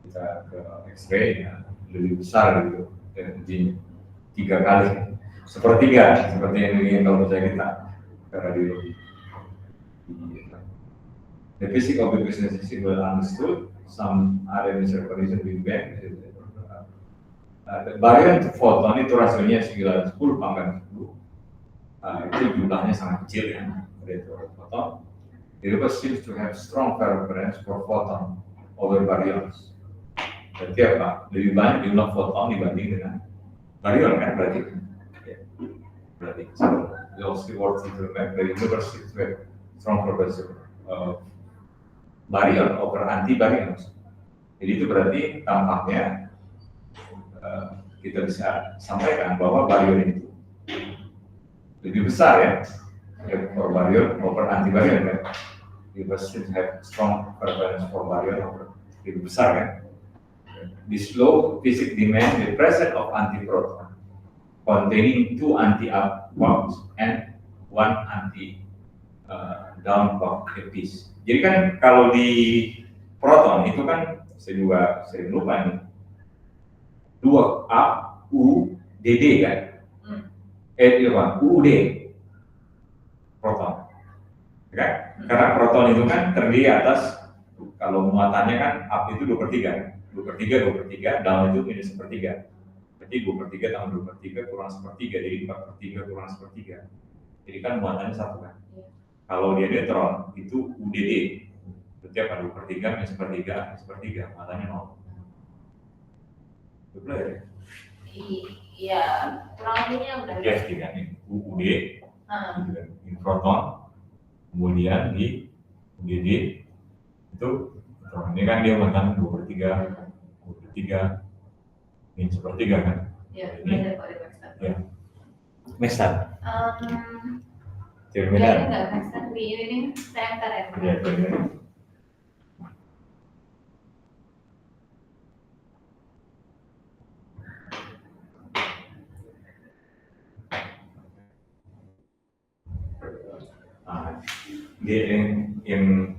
kita ke X-ray ya, lebih besar gitu energinya 3 kali. Seperti yang kalau misalnya kita ke radiologi. The physics of the business is well understood. Some are initial condition Big Bang. Barrier untuk foton itu rasionya sekitar 10 pangkat 10. Itu jumlahnya sangat kecil ya. Dari foton. The universe seems to have strong preference for photon over baryons. Berarti apa? Lebih banyak jumlah foton dibanding dengan baryon kan berarti. Berarti the only words to remember the universe seems to have strong preference baryon over anti-baryons. Jadi itu berarti tampaknya kita bisa sampaikan bahwa baryon itu lebih besar ya for baryon over anti-baryon kan. The universe seems to have strong preference for baryon over lebih besar kan. This low physics demand the presence of antiproton containing 2 anti-up-quarks and 1 anti-down-quark apiece. Jadi kan kalau di proton itu kan saya juga sering lupa nih 2 up u dd kan UD proton kan? Karena proton itu kan terdiri atas kalau muatannya kan up itu 2/3 down itu minus 1/3. Jadi 2/3 tambah 2/3 kurang 1/3, jadi 4/3 kurang 1/3. Jadi kan muatannya 1 kan. Kalau dia neutron itu UDD. Berarti apa? 2/3 minus 1/3 muatannya 0. Betul ya? Iya, kurang lebihnya udah. Ya, tiga nih. UD, di proton, kemudian di UDD itu ini kan dia muatan 2/3 ini 1/3 kan? Iya, ini beda kok Maxstar. Ya. Maxstar. Jadi nggak Maxstar di ini saya antar ya. Iya, iya. Nah, yang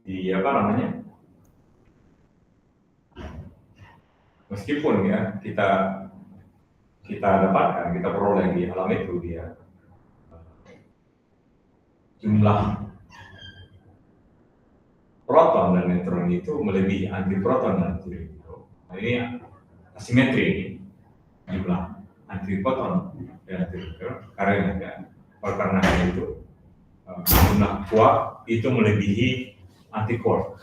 di apa namanya? Meskipun ya kita dapatkan, kita peroleh di alam itu dia jumlah proton dan neutron itu melebihi antiproton dan antineutron. Nah, ini asimetri ini jumlah antiproton dan antineutron karena itu jumlah quark itu melebihi antiquark.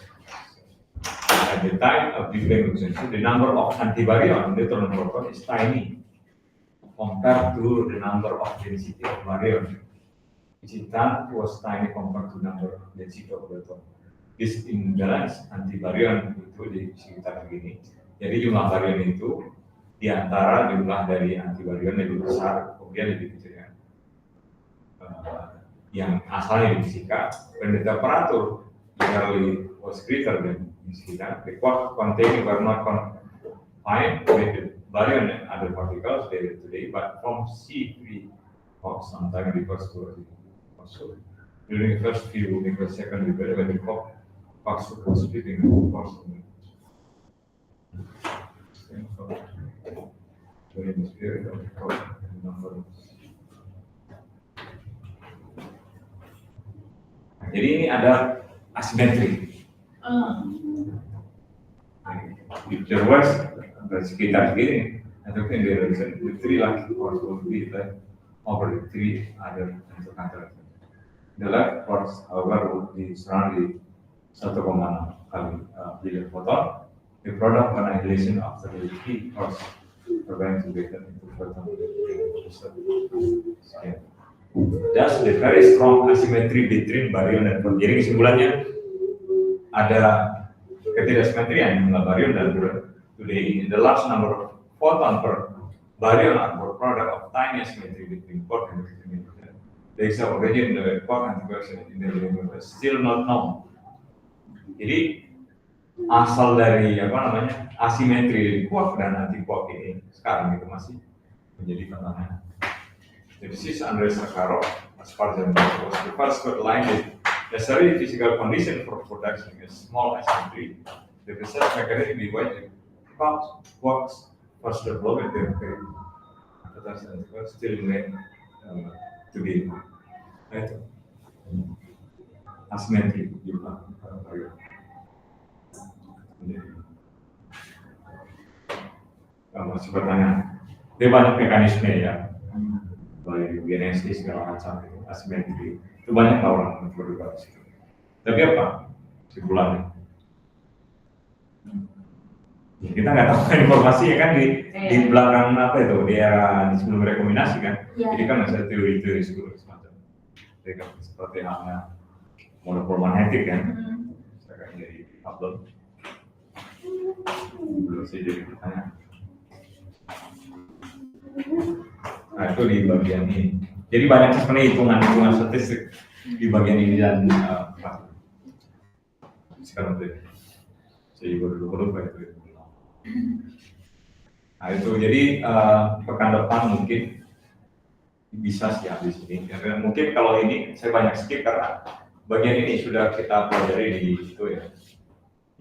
At the time of Big Bang expansion, the number of antibaryon neutron and proton is tiny compared to the number of density of baryon, which in turn was tiny compared to number of density of proton. This imbalance antibaryon itu di sekitar begini. Jadi jumlah baryon itu di antara jumlah dari antibaryon lebih besar, kemudian lebih kecil ya. Yang asalnya di fisika, when the temperature generally was greater than fisika, the quark containing were not confined with the baryon and other particles there today, but from C3 quarks sometimes refers to also during the first few microseconds when the quarks was splitting the quarks. During this period of the quark number. Jadi ini ada asimetri. If there was sekitar segini, atau kan there is the three like force will be like over the three other counter. The left force, however, would be surrounded 1,6 kali billion photon. The product of annihilation after the key force prevents the into photon. Thus, the very strong asymmetry between baryon dan proton. Jadi kesimpulannya ada ketidaksimetrian jumlah baryon dan proton. Today, the large number of photon per baryon are product of tiny asymmetry between quark and neutron. The exact origin of the quark antiquark in the universe still not known. Jadi asal dari asimetri quark dan antiquark ini sekarang itu masih menjadi pertanyaan. This is Andrei Sakharov, as far as I know, was the first to outline the necessary physical condition for production a small asymmetry. The precise mechanism by which quarks first developed their still remain to be asymmetry juga. Masih bertanya, dia banyak mekanisme ya. Genesis segala macam itu asimetri itu banyak orang berdebat. Tapi apa kesimpulannya? Ya, kita nggak tahu informasinya kan di belakang apa itu di era sebelum rekombinasi kan. Jadi kan ada teori-teori semacam seperti halnya monopol magnetik kan. Sekarang jadi upload belum sih jadi pertanyaan. Nah itu di bagian ini. Jadi banyak sebenarnya hitungan statistik di bagian ini dan sekarang itu saya baru lupa itu. Nah itu jadi pekan depan mungkin bisa sih habis ini. Karena mungkin kalau ini saya banyak skip karena bagian ini sudah kita pelajari di itu ya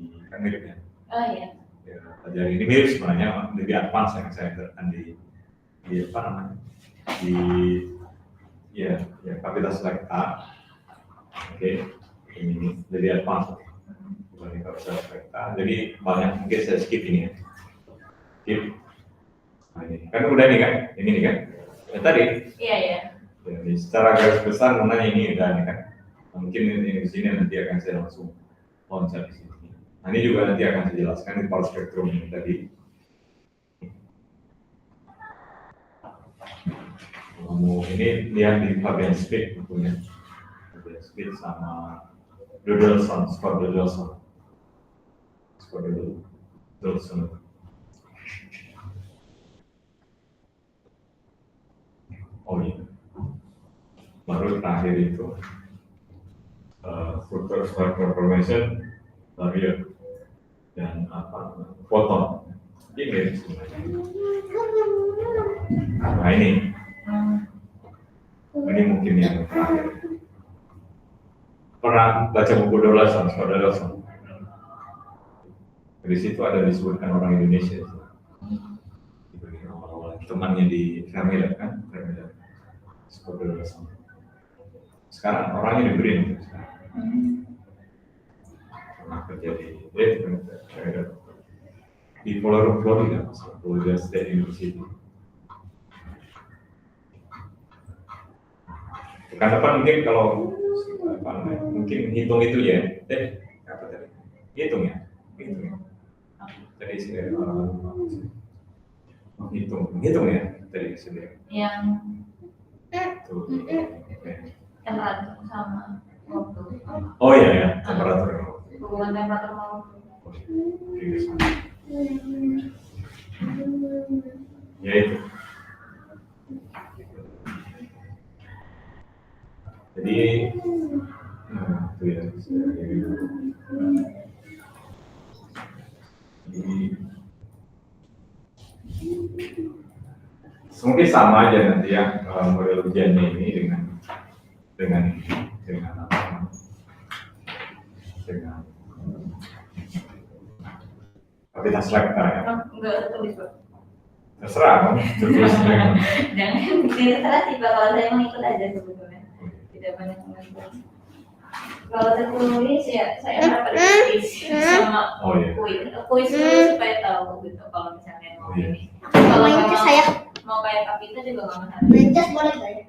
di kan mirip ya. Oh iya. Ya, pelajari ini mirip sebenarnya lebih advance yang saya ajarkan di apa namanya di kapasitas spekta. Oke, ini jadi advance bukan kapasitas spekta. Jadi banyak mungkin saya skip ini ya. Skip. Nah, ini kan udah nih kan, ini nih kan. Ya, tadi. Iya. Jadi secara garis besar mana ini udah nih kan. Mungkin ini di sini nanti akan saya langsung loncat di sini. Nah, ini juga nanti akan saya jelaskan di power spectrum ini tadi. Kamu ini lihat di Fabian Speed tentunya, Fabian Speed sama Dodelson, Scott Dodelson. Oh iya, baru terakhir itu struktur formation barrier dan foton. Ini sebenarnya. Nah ini mungkin yang terakhir. pernah baca buku Dolason, Saudara Dolason. Di situ ada disebutkan orang Indonesia. Awal-awal temannya di Fermilab kan, Fermilab. Saudara Dolason. Sekarang orangnya di Brin. Pernah kerja di Florida, Florida State University. Pekan depan mungkin kalau mungkin hitung itu ya, apa tadi? Hitung ya. Tadi sih hitung ya tadi sini. Yang Tuh. temperatur sama waktu. Oh iya ya, temperatur. Hubungan temperatur sama waktu. Ya itu. Jadi, itu ya. Jadi, mungkin sama aja nanti ya model ujiannya ini dengan apa? Dengan aktivitas lab ya. Enggak tulis Pak. Terserah kan, terus Jangan terserah sih Pak, kalau saya mau ikut aja sebetulnya. Tidak banyak mengajar. Kalau tertulis ya saya harap ada tulis sama kuis dulu supaya tahu gitu kalau misalnya mau ini. Kalau Main cas saya. mau kayak Kapita juga nggak masalah. Main cas boleh nggak ya?